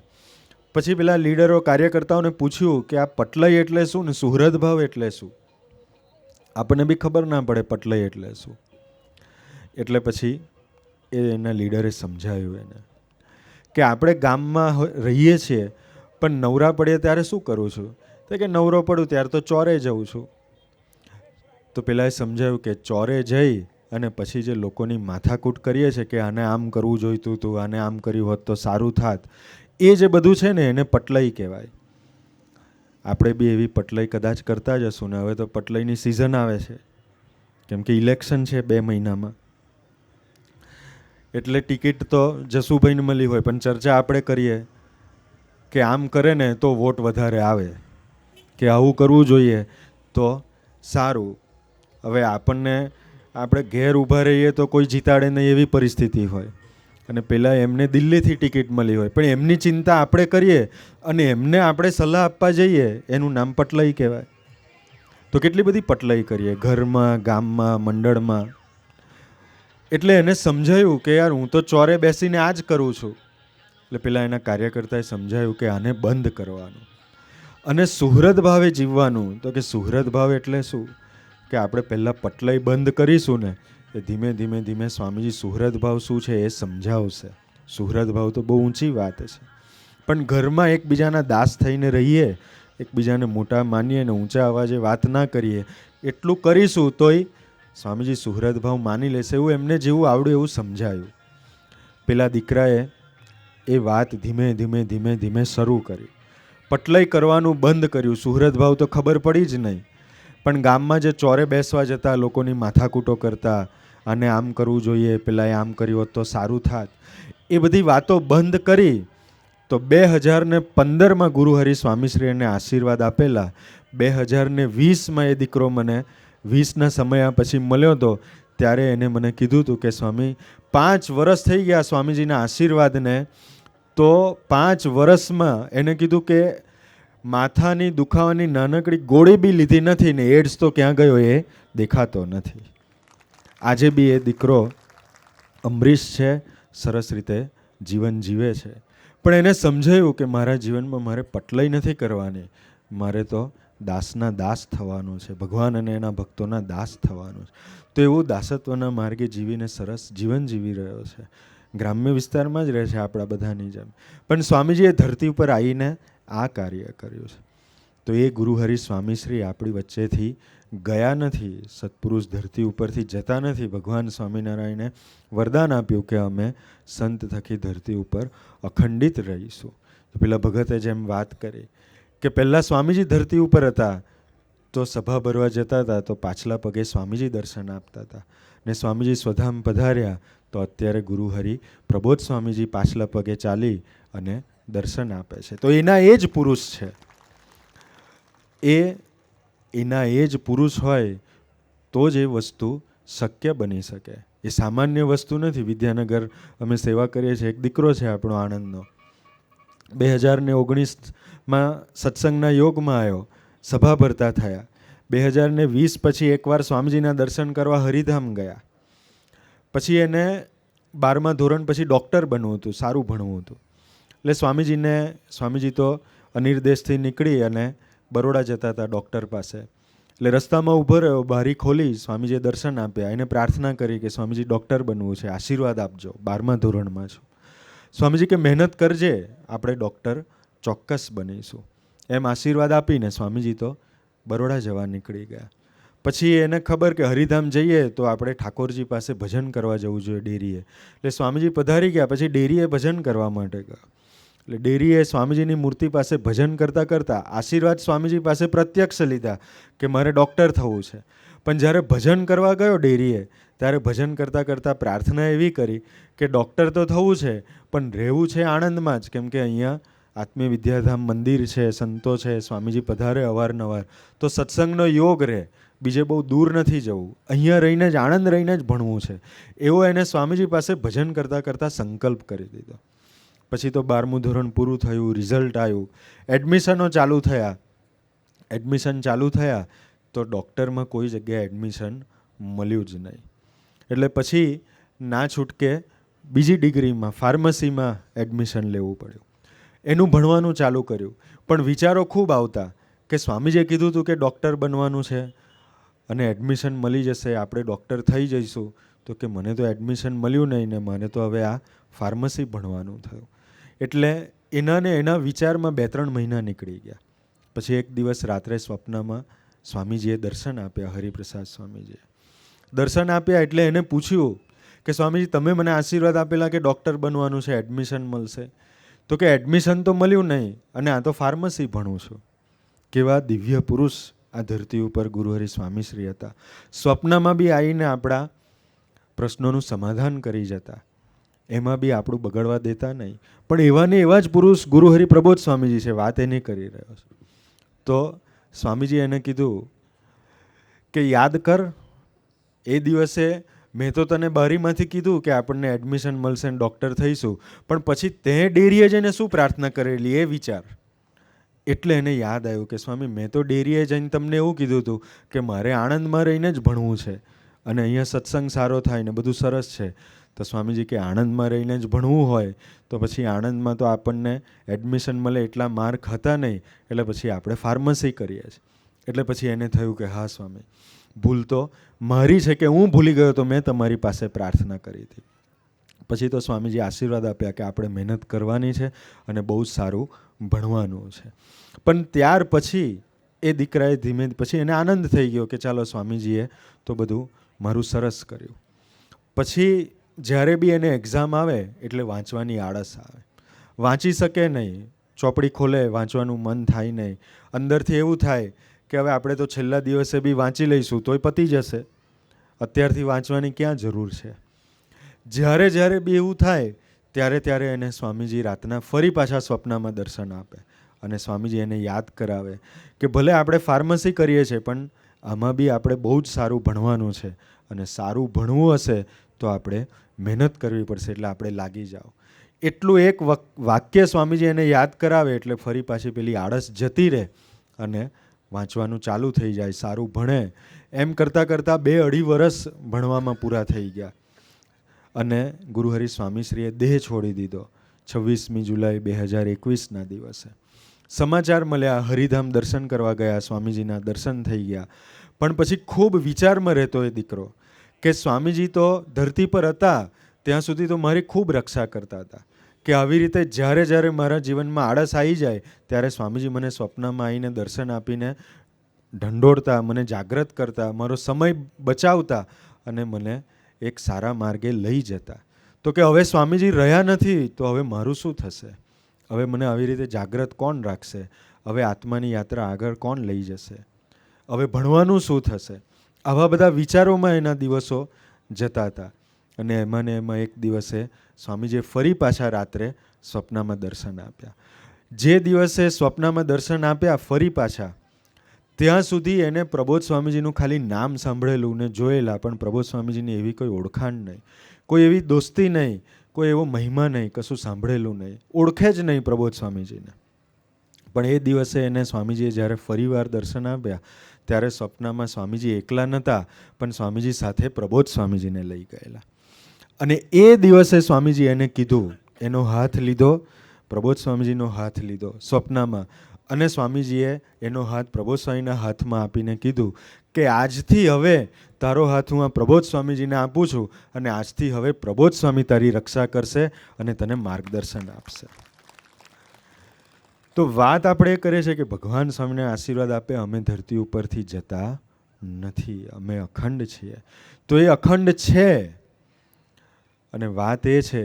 પછી પેલા લીડરો કાર્યકર્તાઓને પૂછ્યું કે આ પટલય એટલે શું ને સુહૃદ ભાવ એટલે શું. આપણને બી ખબર ના પડે પટલય એટલે શું. એટલે પછી એના લીડરે સમજાયું એને કે આપણે ગામમાં રહીએ છીએ, પણ નવરા પડીએ ત્યારે શું કરું છું? તો કે નવરો પડું ત્યારે તો ચોરે જઉં છું. તો પેલાએ સમજાયું કે ચોરે જઈ અને પછી જે લોકોની માથાકૂટ કરીએ છીએ કે આને આમ કરવું જોઈતું હતું, આને આમ કર્યું હોત તો સારું થાત, એ જે બધું છે ને એને પટલય કહેવાય. આપણે બી એવી પટલય કદાચ કરતા જ હશું ને. હવે તો પટલયની સિઝન આવે છે, કેમ કે ઇલેક્શન છે 2 મહિનામાં. એટલે ટિકિટ તો જસુભાઈને મળી હોય, પણ ચર્ચા આપણે કરીએ કે આમ કરે ને તો વોટ વધારે આવે, કે આવું કરવું જોઈએ તો સારું. હવે આપણે ઘેર ઊભા રહીએ તો કોઈ જીતાડે નહીં એવી પરિસ્થિતિ હોય, અને પેલા એમને દિલ્હીથી ટિકિટ મળી હોય, પણ એમની ચિંતા આપણે કરીએ અને એમને આપણે સલાહ આપવા જઈએ, એનું નામ પટલય કહેવાય. તો કેટલી બધી પટલય કરીએ ઘરમાં, ગામમાં, મંડળમાં. એટલે એને સમજાયું કે યાર હું તો ચોરે બેસીને આ જ કરું છું. એટલે પેલા એના કાર્યકર્તાએ સમજાયું કે આને બંધ કરવાનું અને સુહૃદ ભાવે જીવવાનું. તો કે સુહૃદ ભાવ એટલે શું? કે આપણે પહેલાં પટલય બંધ કરીશું ને એ ધીમે ધીમે ધીમે સ્વામીજી સુહૃદ ભાવ શું છે એ સમજાવશે. સુહૃદ ભાવ તો બહુ ઊંચી વાત છે, પણ ઘરમાં એકબીજાના દાસ થઈને રહીએ, એકબીજાને મોટા માનીએ ને ઊંચા અવાજે વાત ના કરીએ, એટલું કરીશું તોય સ્વામીજી સુહૃદ ભાવ માની લેશે. એવું એમને જેવું આવડ્યું એવું સમજાયું. પેલા દીકરાએ એ વાત ધીમે ધીમે ધીમે ધીમે શરૂ કરી. પટલય કરવાનું બંધ કર્યું. સુહૃદ ભાવ તો ખબર પડી જ નહીં, પણ ગામમાં જે ચોરે બેસવા જતા, લોકોની માથાકૂટો કરતા, આને આમ કરવું જોઈએ, પેલાએ આમ કર્યું હોત તો સારું થાત, એ બધી વાતો બંધ કરી. તો 2015માં ગુરુહરિ સ્વામીશ્રી એને આશીર્વાદ આપેલા. 2020માં એ દીકરો મને 20ના સમય પછી મળ્યો હતો, ત્યારે એને મને કીધું હતું કે સ્વામી 5 વર્ષ થઈ ગયા સ્વામીજીના આશીર્વાદને, તો 5 વર્ષમાં એને કીધું કે માથાની દુખાવાની નાનકડી ગોળી બી લીધી નથી ને એડ્સ તો ક્યાં ગયો એ દેખાતો નથી. આજે બી એ દીકરો અમરીશ છે, સરસ રીતે જીવન જીવે છે. પણ એને સમજાયું કે મારા જીવનમાં મારે પટલાઈ નથી કરવાની, મારે તો દાસના દાસ થવાનું છે, ભગવાન અને એના ભક્તોના દાસ થવાનું છે. તો એવું દાસત્વના માર્ગે જીવીને સરસ જીવન જીવી રહ્યો છે. ગ્રામ્ય વિસ્તારમાં જ રહે છે આપણા બધાની જેમ. પણ સ્વામીજીએ ધરતી ઉપર આવીને આ કાર્ય કર્યું છે. તો એ ગુરુહરિ સ્વામીશ્રી આપણી વચ્ચેથી ગયા નથી, સત્પુરુષ ધરતી ઉપરથી જતા નથી. ભગવાન સ્વામિનારાયણે વરદાન આપ્યું કે અમે સંત થકી ધરતી ઉપર અખંડિત રહીશું. તો પેલા ભગતે જેમ વાત કરી કે પહેલાં સ્વામીજી ધરતી ઉપર હતા તો સભા ભરવા જતા હતા તો પાછલા પગે સ્વામીજી દર્શન આપતા હતા, ને સ્વામીજી સ્વધામ પધાર્યા તો અત્યારે ગુરુહરિ પ્રબોધ સ્વામીજી પાછલા પગે ચાલી અને દર્શન આપે છે. તો એના એ જ પુરુષ છે. એના એ જ પુરુષ હોય તો જ એ વસ્તુ શક્ય બની શકે. એ સામાન્ય વસ્તુ નથી. વિદ્યાનગર અમે સેવા કરીએ છીએ, એક દીકરો છે આપણો આણંદનો, 2019માં સત્સંગના યોગમાં આવ્યો, સભા ભરતા થયા. 2020 પછી એકવાર સ્વામીજીના દર્શન કરવા હરિધામ ગયા. પછી એને 12મા ધોરણ પછી ડૉક્ટર બનવું હતું, સારું ભણવું હતું. એટલે સ્વામીજી તો અનિર્દેશથી નીકળી અને બરોડા જતા હતા ડૉક્ટર પાસે. એટલે રસ્તામાં ઊભો રહ્યો, બારી ખોલી, સ્વામીજીએ દર્શન આપ્યા. એને પ્રાર્થના કરી કે સ્વામીજી ડૉક્ટર બનવું છે, આશીર્વાદ આપજો, 12મા ધોરણમાં છું. સ્વામીજી કે મહેનત કરજે, આપણે ડૉક્ટર ચોક્કસ બનીશું. એમ આશીર્વાદ આપીને સ્વામીજી તો બરોડા જવા નીકળી ગયા. પછી એને ખબર કે હરિધામ જઈએ તો આપણે ઠાકોરજી પાસે ભજન કરવા જવું જોઈએ ડેરીએ. એટલે સ્વામીજી પધારી ગયા. પછી ડેરીએ ભજન કરવા માટે ગયા. એટલે ડેરીએ સ્વામીજીની મૂર્તિ પાસે ભજન કરતાં કરતાં આશીર્વાદ સ્વામીજી પાસે પ્રત્યક્ષ લીધા કે મારે ડૉક્ટર થવું છે. પણ જ્યારે ભજન કરવા ગયો ડેરીએ ત્યારે ભજન કરતાં કરતાં પ્રાર્થના એવી કરી કે ડૉક્ટર તો થવું છે પણ રહેવું છે આણંદમાં જ, કેમ કે અહીંયા આત્મીય વિદ્યાધામ મંદિર છે, સંતો છે, સ્વામીજી પધારે અવારનવાર, તો સત્સંગનો યોગ રહે, બીજે બહુ દૂર નથી જવું, અહીંયા રહીને જ આણંદ રહીને જ ભણવું છે. એવો એને સ્વામીજી પાસે ભજન કરતાં કરતાં સંકલ્પ કરી દીધો. પછી તો 12મું ધોરણ પૂરું થયું, રિઝલ્ટ આવ્યું, એડમિશનો ચાલુ થયા. એડમિશન ચાલુ થયા તો ડૉક્ટરમાં કોઈ જગ્યાએ એડમિશન મળ્યું જ નહીં. એટલે પછી ના છૂટકે બીજી ડિગ્રીમાં ફાર્મસીમાં એડમિશન લેવું પડ્યું. એનું ભણવાનું ચાલુ કર્યું. પણ વિચારો ખૂબ આવતા કે સ્વામીજીએ કીધું હતું કે ડૉક્ટર બનવાનું છે અને એડમિશન મળી જશે, આપણે ડૉક્ટર થઈ જઈશું. તો કે મને તો એડમિશન મળ્યું નહીં ને મને તો હવે આ ફાર્મસી ભણવાનું થયું. એટલે એના વિચારમાં 2-3 મહિના નીકળી ગયા. પછી એક દિવસ રાત્રે સ્વપ્નમાં સ્વામીજીએ દર્શન આપ્યા, હરિપ્રસાદ સ્વામીજીએ દર્શન આપ્યા. એટલે એને પૂછ્યું કે સ્વામીજી તમે મને આશીર્વાદ આપેલા કે ડૉક્ટર બનવાનું છે, એડમિશન મળશે. તો કે એડમિશન તો મળ્યું નહીં અને આ તો ફાર્મસી ભણું છું. કેવા દિવ્ય પુરુષ આ ધરતી ઉપર ગુરુહરિ સ્વામીશ્રી હતા. સ્વપ્નમાં બી આવીને આપણા પ્રશ્નોનું સમાધાન કરી જતા, એમાં બી આપણું બગડવા દેતા નહીં. પણ એવા ને એવા જ પુરુષ ગુરુહરિ પ્રબોધ સ્વામીજી છે, વાત એ નહીં કરી રહ્યો છે. તો સ્વામીજી એને કીધું કે યાદ કર, એ દિવસે મેં તો તને બારીમાંથી કીધું કે આપણને એડમિશન મળશે ને ડૉક્ટર થઈશું, પણ પછી તે ડેરીએ જઈને શું પ્રાર્થના કરેલી એ વિચાર. એટલે એને યાદ આવ્યું કે સ્વામી મેં તો ડેરીએ જઈને તમને એવું કીધું હતું કે મારે આણંદમાં રહીને જ ભણવું છે અને અહીંયા સત્સંગ સારો થાય ને બધું સરસ છે. તો સ્વામીજી કે આણંદમાં રહીને જ ભણવું હોય તો પછી આણંદમાં તો આપણને એડમિશન મળે એટલા માર્ક હતા નહીં, એટલે પછી આપણે ફાર્મસી કરીએ છીએ. એટલે પછી એને થયું કે હા સ્વામી, ભૂલ તો મારી છે કે હું ભૂલી ગયો તો મેં તમારી પાસે પ્રાર્થના કરી હતી. પછી તો સ્વામીજી આશીર્વાદ આપ્યા કે આપણે મહેનત કરવાની છે અને બહુ સારું ભણવાનું છે. પણ ત્યાર પછી એ દીકરાએ ધીમે પછી એને આનંદ થઈ ગયો કે ચાલો સ્વામીજીએ તો બધું મારું સરસ કર્યું. પછી જ્યારે બી એને એક્ઝામ આવે એટલે વાંચવાની આળસ આવે, વાંચી શકે નહીં, ચોપડી ખોલે વાંચવાનું મન થાય નહીં. અંદરથી એવું થાય કે હવે આપણે તો છેલ્લા દિવસે બી વાંચી લઈશું તોય પતી જશે, અત્યારથી વાંચવાની ક્યાં જરૂર છે. જ્યારે બી એવું થાય ત્યારે એને સ્વામીજી રાતના ફરી પાછા સ્વપ્નમાં દર્શન આપે અને સ્વામીજી એને યાદ કરાવે કે ભલે આપણે ફાર્મસી કરીએ છીએ પણ આમાં બી આપણે બહુ જ સારું ભણવાનું છે અને સારું ભણવું હશે તો આપણે મહેનત કરવી પડશે, એટલે આપણે લાગી જાઓ. એટલું એક વાક્ય સ્વામીજી એને યાદ કરાવે એટલે ફરી પાછી પેલી આળસ જતી રહે અને વાંચવાનું ચાલુ થઈ જાય, સારું ભણે. એમ કરતાં કરતાં 2-2.5 વર્ષ ભણવામાં પૂરા થઈ ગયા અને ગુરુહરિ સ્વામીશ્રીએ દેહ છોડી દીધો 26મી જુલાઈ 2021ના દિવસે. સમાચાર મળ્યા, હરિધામ દર્શન કરવા ગયા, સ્વામીજીના દર્શન થઈ ગયા. પણ પછી ખૂબ વિચારમાં રહેતો એ દીકરો કે સ્વામીજી તો ધરતી પર હતા ત્યાં સુધી તો મારી ખૂબ રક્ષા કરતા હતા, કે આવી રીતે જ્યારે જ્યારે મારા જીવનમાં આળસ આવી જાય ત્યારે સ્વામીજી મને સ્વપ્નમાં આવીને દર્શન આપીને ઢંઢોળતા, મને જાગૃત કરતા, મારો સમય બચાવતા અને મને એક સારા માર્ગે લઈ જતા. તો કે હવે સ્વામીજી રહ્યા નથી તો હવે મારું શું થશે? હવે મને આવી રીતે જાગૃત કોણ રાખશે? હવે આત્માની યાત્રા આગળ કોણ લઈ જશે? હવે ભણવાનું શું થશે? આવા બધા વિચારોમાં એના દિવસો જતા હતા. અને એમાં એક દિવસે સ્વામીજીએ ફરી પાછા રાત્રે સ્વપ્નમાં દર્શન આપ્યા. જે દિવસે સ્વપ્નમાં દર્શન આપ્યા ફરી પાછા, ત્યાં સુધી એને પ્રબોધ સ્વામીજીનું ખાલી નામ સાંભળેલું ને જોયેલા, પણ પ્રબોધ સ્વામીજીની એવી કોઈ ઓળખાણ નહીં, કોઈ એવી દોસ્તી નહીં, કોઈ એવો મહિમા નહીં, કશું સાંભળેલું નહીં, ઓળખે જ નહીં પ્રબોધ સ્વામીજીને. પણ એ દિવસે એને સ્વામીજીએ જ્યારે ફરીવાર દર્શન આપ્યા ત્યારે સ્વપ્નમાં સ્વામીજી એકલા નહોતા, પણ સ્વામીજી સાથે પ્રબોધ સ્વામીજીને લઈ ગયેલા. અને એ દિવસે સ્વામીજી એને કીધું, એનો હાથ લીધો, પ્રબોધ સ્વામીજીનો હાથ લીધો સ્વપ્નમાં, અને સ્વામીજીએ એનો હાથ પ્રબોધ સ્વામીના હાથમાં આપીને કીધું કે આજથી હવે તારો હાથ હું આ પ્રબોધ સ્વામીજીને આપું છું અને આજથી હવે પ્રબોધ સ્વામી તારી રક્ષા કરશે અને તને માર્ગદર્શન આપશે. તો વાત આપણે એ કરીએ છીએ કે ભગવાન સ્વામીને આશીર્વાદ આપે, અમે ધરતી ઉપરથી જતા નથી, અમે અખંડ છીએ. તો એ અખંડ છે. અને વાત એ છે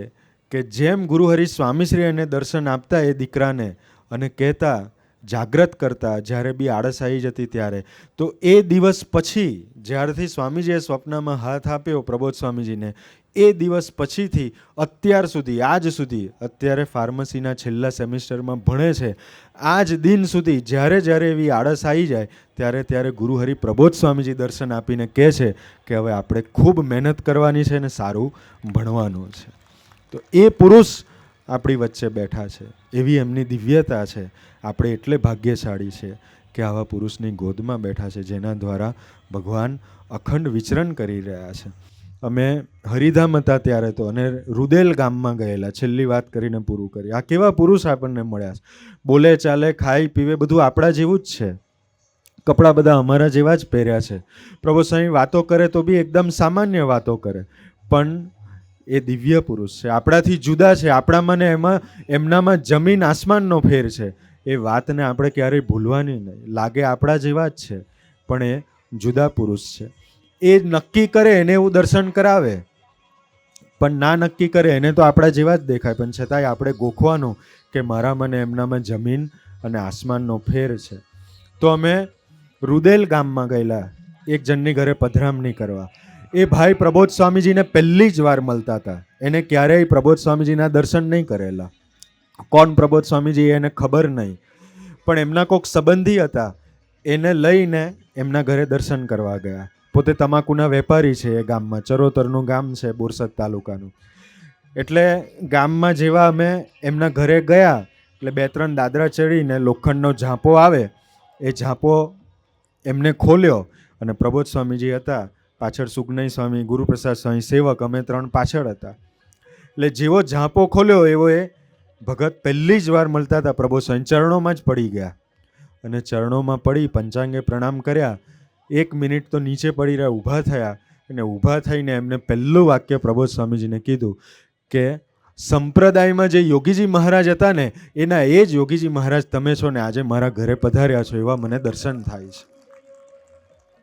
કે જેમ ગુરુહરિ સ્વામીશ્રી એને દર્શન આપતા એ દીકરાને અને કહેતા, જાગૃત કરતા જ્યારે બી આળસ આવી જતી ત્યારે, તો એ દિવસ પછી જ્યારથી સ્વામીજીએ સ્વપ્નમાં હાથ આપ્યો પ્રબોધ સ્વામીજીને, એ દિવસ પછીથી અત્યાર સુધી, આજ સુધી, અત્યારે ફાર્મસીના છેલ્લા સેમિસ્ટરમાં ભણે છે, આજ દિન સુધી જ્યારે જ્યારે એવી આળસ આવી જાય ત્યારે ત્યારે ગુરુહરિ પ્રબોધ સ્વામીજી દર્શન આપીને કહે છે કે હવે આપણે ખૂબ મહેનત કરવાની છે અને સારું ભણવાનું છે. તો એ પુરુષ આપણી વચ્ચે બેઠા છે, એવી એમની દિવ્યતા છે. આપણે એટલે ભાગ્યશાળી છે કે આવા પુરુષની ગોદમાં બેઠા છે, જેના દ્વારા ભગવાન અખંડ વિચરણ કરી રહ્યા છે. અમે હરિધામ હતા ત્યારે તો, અને રુદેલ ગામમાં ગયેલા, છેલ્લી વાત કરીને પૂરું કરી. આ કેવા પુરુષ આપણને મળ્યા છે, બોલે ચાલે, ખાઈ પીવે, બધું આપણા જેવું જ છે, કપડાં બધા અમારા જેવા જ પહેર્યા છે. પ્રભુ સ્વામી વાતો કરે તો બી એકદમ સામાન્ય વાતો કરે, પણ એ દિવ્ય પુરુષ છે, આપણાથી જુદા છે, આપણામાં ને એમનામાં જમીન આસમાનનો ફેર છે. એ વાતને આપણે ક્યારેય ભૂલવાની નહીં. લાગે આપણા જેવા જ છે, પણ એ જુદા પુરુષ છે. એ નક્કી કરે એને એવું દર્શન કરાવે, પણ ના નક્કી કરે એને તો આપણા જેવા જ દેખાય, પણ છતાંય આપણે ગોખવાનું કે મારામાં ને એમનામાં જમીન અને આસમાનનો ફેર છે. તો અમે રુદેલ ગામમાં ગયેલા એક જણની ઘરે પધરામણી કરવા. એ ભાઈ પ્રબોધ સ્વામીજીને પહેલી જ વાર મળતા હતા, એને ક્યારેય પ્રબોધ સ્વામીજીના દર્શન નહીં કરેલા. કોણ પ્રબોધ સ્વામીજી એને ખબર નહીં, પણ એમના કોઈક સંબંધી હતા, એને લઈને એમના ઘરે દર્શન કરવા ગયા. પોતે તમાકુના વેપારી છે એ ગામમાં, ચરોતરનું ગામ છે બોરસદ તાલુકાનું. એટલે ગામમાં જેવા અમે એમના ઘરે ગયા એટલે 2-3 દાદરા ચડીને લોખંડનો ઝાંપો આવે, એ ઝાંપો એમને ખોલ્યો અને પ્રબોધ સ્વામીજી હતા પાછળ, સુગનય સ્વામી, ગુરુપ્રસાદ સ્વામી, સેવક, અમે 3 પાછળ હતા. એટલે જેવો ઝાંપો ખોલ્યો એવો એ ભગત પહેલી જ વાર મળતા હતા પ્રભુ સ્વામી ચરણોમાં જ પડી ગયા, અને ચરણોમાં પડી પંચાંગે પ્રણામ કર્યા. 1 મિનિટ તો નીચે પડી રહ્યા, ઊભા થયા, અને ઊભા થઈને એમને પહેલું વાક્ય પ્રબોધ સ્વામીજીને કીધું કે સંપ્રદાયમાં જે યોગીજી મહારાજ હતા ને, એના એ જ યોગીજી મહારાજ તમે છો ને આજે મારા ઘરે પધાર્યા છો, એવા મને દર્શન થાય છે.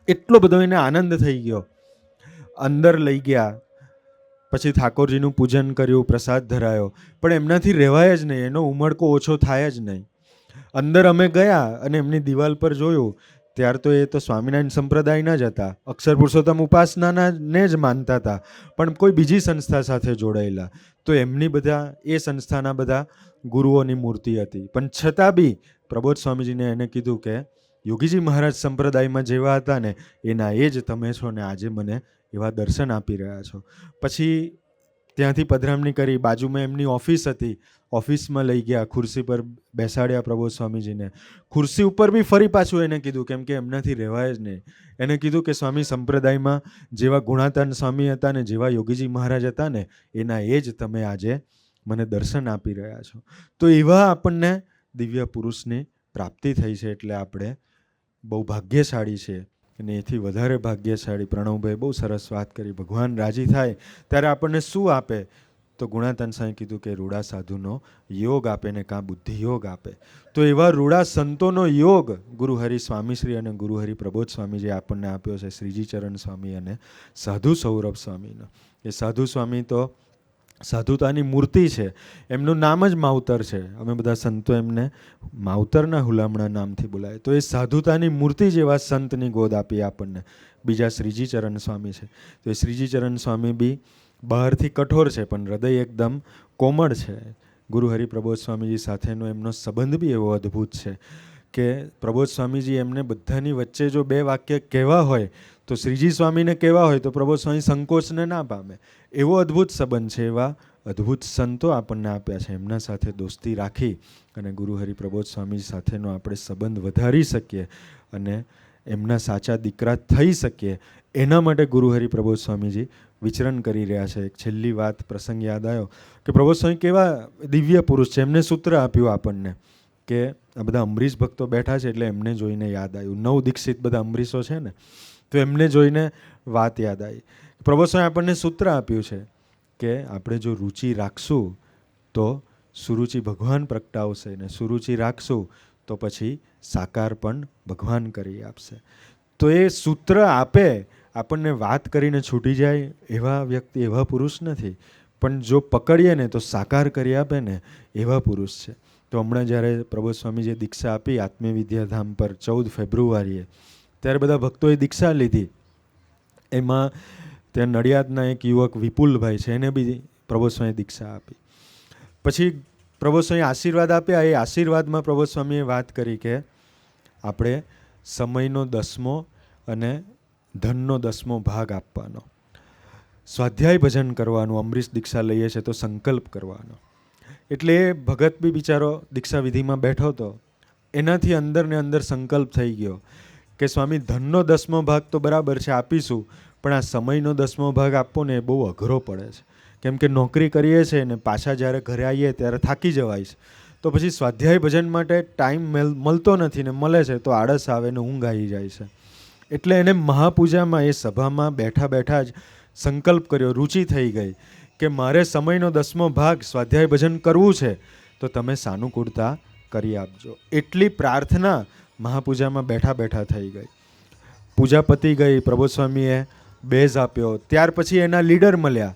એટલો બધો એને આનંદ થઈ ગયો. અંદર લઈ ગયા, પછી ઠાકોરજીનું પૂજન કર્યું, પ્રસાદ ધરાયો, પણ એમનાથી રહેવાય જ નહીં, એનો ઉમળકો ઓછો થાય જ નહીં. અંદર અમે ગયા અને એમની દિવાલ પર જોયું ત્યાર તો એ તો સ્વામિનારાયણ સંપ્રદાયના જ હતા, અક્ષર પુરુષોત્તમ ઉપાસનાના ને જ માનતા હતા, પણ કોઈ બીજી સંસ્થા સાથે જોડાયેલા. તો એમની બધા એ સંસ્થાના બધા ગુરુઓની મૂર્તિ હતી, પણ છતાં બી પ્રબોધ સ્વામીજીને એને કીધું કે યોગીજી મહારાજ સંપ્રદાયમાં જેવા હતા ને એના એ જ તમે છો ને આજે મને એવા દર્શન આપી રહ્યા છો. પછી ત્યાંથી પધરામણી કરી, બાજુમાં એમની ઓફિસ હતી, ઓફિસમાં લઈ ગયા, ખુરશી પર બેસાડ્યા પ્રબોધ સ્વામીજીને. ખુરશી ઉપર બી ફરી પાછું એને કીધું, કેમ કે એમનાથી રહેવાય જ નહીં. એને કીધું કે સ્વામી, સંપ્રદાયમાં જેવા ગુણાતાન સ્વામી હતા ને જેવા યોગીજી મહારાજ હતા ને એના એ જ તમે આજે મને દર્શન આપી રહ્યા છો. તો એવા આપણને દિવ્ય પુરુષની પ્રાપ્તિ થઈ છે, એટલે આપણે બહુ ભાગ્યશાળી છે. અને એથી વધારે ભાગ્યશાળી પ્રણવભાઈ બહુ સરસ વાત કરી. ભગવાન રાજી થાય ત્યારે આપણને શું આપે? તો ગુણાતાન સાંઈ કીધું કે રૂડા સાધુનો યોગ આપે ને કાં બુદ્ધિ યોગ આપે. તો એવા રૂડા સંતોનો યોગ ગુરુહરિ સ્વામીશ્રી અને ગુરુહરિ પ્રબોધ સ્વામીજીએ આપણને આપ્યો છે, શ્રીજી ચરણ સ્વામી અને સાધુ સૌરભ સ્વામીનો. એ સાધુ સ્વામી તો સાધુતાની મૂર્તિ છે, એમનું નામ જ માવતર છે. અમે બધા સંતો એમને માવતરના હુલામણા નામથી બોલાય. તો એ સાધુતાની મૂર્તિ જેવા સંતની ગોદ આપી આપણને. બીજા શ્રીજી ચરણ સ્વામી છે. તો એ શ્રીજી ચરણ સ્વામી બી બહારથી કઠોર છે પણ હૃદય એકદમ કોમળ છે. ગુરુહરિ પ્રબોધ સ્વામીજી સાથેનો એમનો સંબંધ બી એવો અદ્ભુત છે કે પ્રબોધ સ્વામીજી એમને બધાની વચ્ચે જો બે વાક્ય કહેવા હોય તો શ્રીજી સ્વામીને કહેવા હોય તો પ્રબોધ સ્વામી સંકોચને ના પામે. એવો અદ્ભુત સંબંધ છે. એવા અદ્ભુત સંતો આપણને આપ્યા છે. એમના સાથે દોસ્તી રાખી અને ગુરુહરિ પ્રબોધ સ્વામી સાથેનો આપણે સંબંધ વધારી શકીએ અને એમના સાચા દીકરા થઈ શકીએ, એના માટે ગુરુહરિ પ્રબોધ સ્વામીજી વિચરણ કરી રહ્યા છે. એક છેલ્લી વાત પ્રસંગ યાદ આવ્યો કે પ્રબોધ સ્વામી કેવા દિવ્ય પુરુષ છે. એમને સૂત્ર આપ્યું આપણને કે આ બધા અમરીશ ભક્તો બેઠા છે એટલે એમને જોઈને યાદ આવ્યું. 9 દીક્ષિત બધા અમરીશો છે ને, તો એમને જોઈને વાત યાદ આવી. પ્રબોધ સ્વામી આપણને સૂત્ર આપ્યું છે કે આપણે જો રુચિ રાખશું તો સુરુચિ ભગવાન પ્રગટાવશે, ને સુરુચિ રાખશું તો પછી સાકાર પણ ભગવાન કરી આપશે. તો એ સૂત્ર આપે આપણને વાત કરીને છૂટી જાય એવા વ્યક્તિ, એવા પુરુષ નથી, પણ જો પકડીએ ને તો સાકાર કરી આપે ને એવા પુરુષ છે. તો હમણાં જ્યારે પ્રબોધ સ્વામીજીએ દીક્ષા આપી આત્મીય વિદ્યાધામ પર 14 ફેબ્રુઆરીએ, ત્યારે બધા ભક્તોએ દીક્ષા લીધી. એમાં ત્યાં નડિયાદના એક યુવક વિપુલભાઈ છે, એને બી પ્રબોધ સ્વામીએ દીક્ષા આપી. પછી પ્રબોધ સ્વામીએ આશીર્વાદ આપ્યા. એ આશીર્વાદમાં પ્રબોધ સ્વામીએ વાત કરી કે આપણે સમયનો 10મો અને ધનનો 10મો ભાગ આપવાનો, સ્વાધ્યાય ભજન કરવાનું, અમરીશ દીક્ષા લઈએ છે તો સંકલ્પ કરવાનો. એટલે એ ભગત બી બિચારો દીક્ષા વિધિમાં બેઠો હતો, એનાથી અંદર ને અંદર સંકલ્પ થઈ ગયો કે સ્વામી, ધનનો 10મો ભાગ તો બરાબર છે આપીશું, પણ આ સમયનો 10મો ભાગ આપવો ને એ બહુ અઘરો પડે છે. કેમ કે નોકરી કરીએ છીએ ને પાછા જ્યારે ઘરે આવીએ ત્યારે થાકી જવાય છે, તો પછી સ્વાધ્યાય ભજન માટે ટાઈમ મળતો નથી, ને મળે છે તો આળસ આવે ને ઊંઘ આવી જાય છે. એટલે એને મહાપૂજામાં એ સભામાં બેઠા બેઠા જ સંકલ્પ કર્યો, રુચિ થઈ ગઈ કે મારે સમયનો 10મો ભાગ સ્વાધ્યાય ભજન કરવું છે, તો તમે સાનુકૂળતા કરી આપજો. એટલી પ્રાર્થના મહાપૂજામાં બેઠા બેઠા થઈ ગઈ. પૂજા પતી ગઈ, પ્રબોધ સ્વામીએ બેઝ આપ્યો. ત્યાર પછી એના લીડર મળ્યા,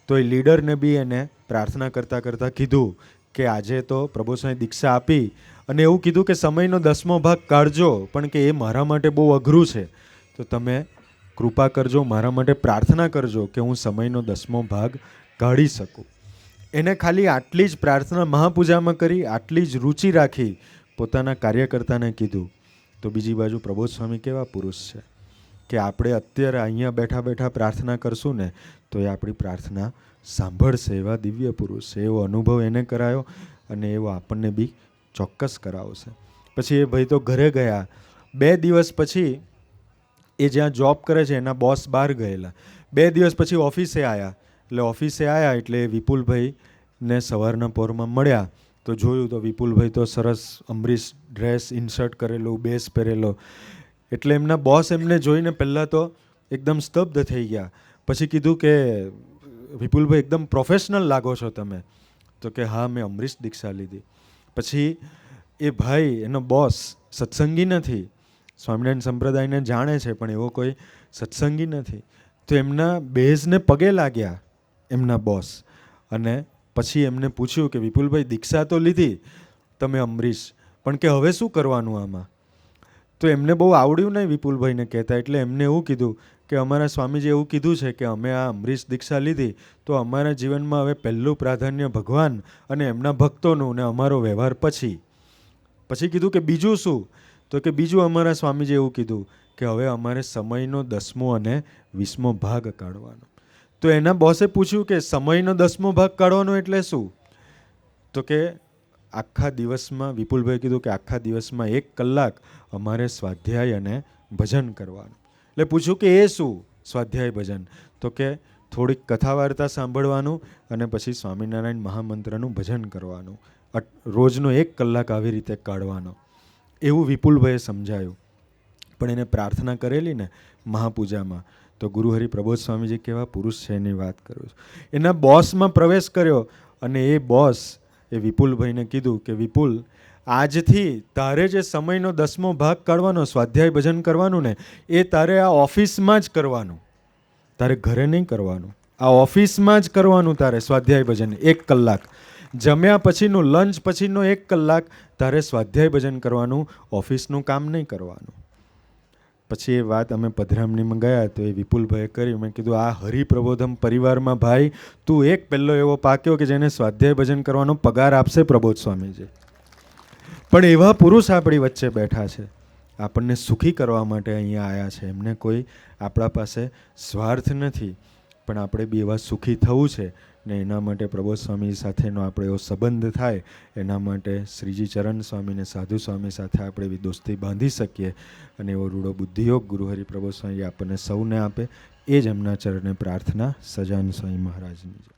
તો એ લીડરને બી એને પ્રાર્થના કરતાં કરતાં કીધું કે આજે તો પ્રબોધ સ્વામી દીક્ષા આપી અને એવું કીધું કે સમયનો 10મો ભાગ કાઢજો, પણ કે એ મારા માટે બહુ અઘરું છે, તો તમે કૃપા કરજો, મારા માટે પ્રાર્થના કરજો કે હું સમયનો 10મો ભાગ કાઢી શકું. એને ખાલી આટલી જ પ્રાર્થના મહાપૂજામાં કરી, આટલી જ રુચિ રાખી, પોતાના કાર્યકર્તાને કીધું. તો બીજી બાજુ પ્રબોધ સ્વામી કેવા પુરુષ છે કે આપણે અત્યારે અહીંયા બેઠા બેઠા પ્રાર્થના કરશું ને તો એ આપણી પ્રાર્થના સાંભળશે. એવા દિવ્ય પુરુષ છે. એવો અનુભવ એને કરાયો અને એવો આપણને બી ચોક્કસ કરાવશે. પછી એ ભાઈ તો ઘરે ગયા. 2 દિવસ પછી એ જ્યાં જોબ કરે છે એના બોસ બહાર ગયેલા. 2 દિવસ પછી ઓફિસે આવ્યા. એટલે ઓફિસે આવ્યા એટલે વિપુલભાઈને સવારના પોરમાં મળ્યા, તો જોયું તો વિપુલભાઈ તો સરસ અમરીશ ડ્રેસ, ઇન્સર્ટ કરેલું, બેસ પહેરેલો. એટલે એમના બોસ એમને જોઈને પહેલાં તો એકદમ સ્તબ્ધ થઈ ગયા. પછી કીધું કે વિપુલભાઈ, એકદમ પ્રોફેશનલ લાગો છો તમે. તો કે હા, મેં અમરીશ દીક્ષા લીધી. પછી એ ભાઈ, એનો બોસ સત્સંગી નથી, સ્વામિનારાયણ સંપ્રદાયને જાણે છે પણ એવો કોઈ સત્સંગી નથી. તો એમના બેઝને પગે લાગ્યા એમના બોસ, અને પછી એમને પૂછ્યું કે વિપુલભાઈ, દીક્ષા તો લીધી તમે અમરીશ, પણ કે હવે શું કરવાનું આમાં? તો એમને બહુ આવડ્યું નહીં વિપુલભાઈને કહેતા, એટલે એમને એવું કીધું કે અમારા સ્વામીજી એવું કીધું છે કે અમે આ અમરીશ દીક્ષા લીધી તો અમારા જીવનમાં હવે પહેલું પ્રાધાન્ય ભગવાન અને એમના ભક્તોનું, ને અમારો વ્યવહાર પછી. પછી કીધું કે બીજું શું? તો કે બીજું અમારા સ્વામીજી એવું કીધું કે હવે અમારે સમયનો 10મો અને 20મો ભાગ કાઢવાનો. તો એના બોસે પૂછ્યું કે સમયનો 10મો ભાગ કાઢવાનો એટલે શું? તો કે આખા દિવસમાં, વિપુલભાઈ કીધું કે આખા દિવસમાં 1 કલાક અમારે સ્વાધ્યાય અને ભજન કરવાનું. એટલે પૂછ્યું કે એ શું સ્વાધ્યાય ભજન? તો કે થોડીક કથા વાર્તા સાંભળવાનું અને પછી સ્વામિનારાયણ મહામંત્રનું ભજન કરવાનું. રોજનો 1 કલાક આવી રીતે કાઢવાનો, એવું વિપુલભાઈએ સમજાયું. પણ એને પ્રાર્થના કરેલી ને મહાપૂજામાં, તો ગુરુહરિ પ્રબોધ સ્વામીજી કેવા પુરુષ છે એની વાત કરું છું. એના બોસમાં પ્રવેશ કર્યો અને એ બોસ એ વિપુલભાઈને કીધું કે વિપુલ, આજથી તારે જે સમયનો 10મો ભાગ કાઢવાનો, સ્વાધ્યાય ભજન કરવાનું ને, એ તારે આ ઓફિસમાં જ કરવાનું, તારે ઘરે નહીં કરવાનું, આ ઓફિસમાં જ કરવાનું તારે સ્વાધ્યાય ભજન. 1 કલાક જમ્યા પછીનું, લંચ પછીનો 1 કલાક તારે સ્વાધ્યાય ભજન કરવાનું, ઓફિસનું કામ નહીં કરવાનું. પછી એ વાત અમે પધરામણીમાં ગયા તો એ વિપુલભાઈએ કરી. મેં કીધું આ હરિપ્રબોધમ પરિવારમાં ભાઈ તું એક પહેલો એવો પાક્યો કે જેને સ્વાધ્યાય ભજન કરવાનો પગાર આપશે પ્રબોધ સ્વામીજી. પણ એવા પુરુષ આપણી વચ્ચે બેઠા છે, આપણને સુખી કરવા માટે અહીંયા આવ્યા છે. એમને કોઈ આપણા પાસે સ્વાર્થ નથી, પણ આપણે બી એવા સુખી થવું છે ને એના માટે પ્રબોધ સ્વામી સાથેનો આપણે એવો સંબંધ થાય, એના માટે શ્રીજી ચરણ સ્વામીને સાધુ સ્વામી સાથે આપણે એવી દોસ્તી બાંધી શકીએ અને એવો રૂડો બુદ્ધિયોગ ગુરુહરિ પ્રબોધ સ્વામી આપણને સૌને આપે, એ જ એમના ચરણે પ્રાર્થના. સજાન સ્વામી મહારાજની.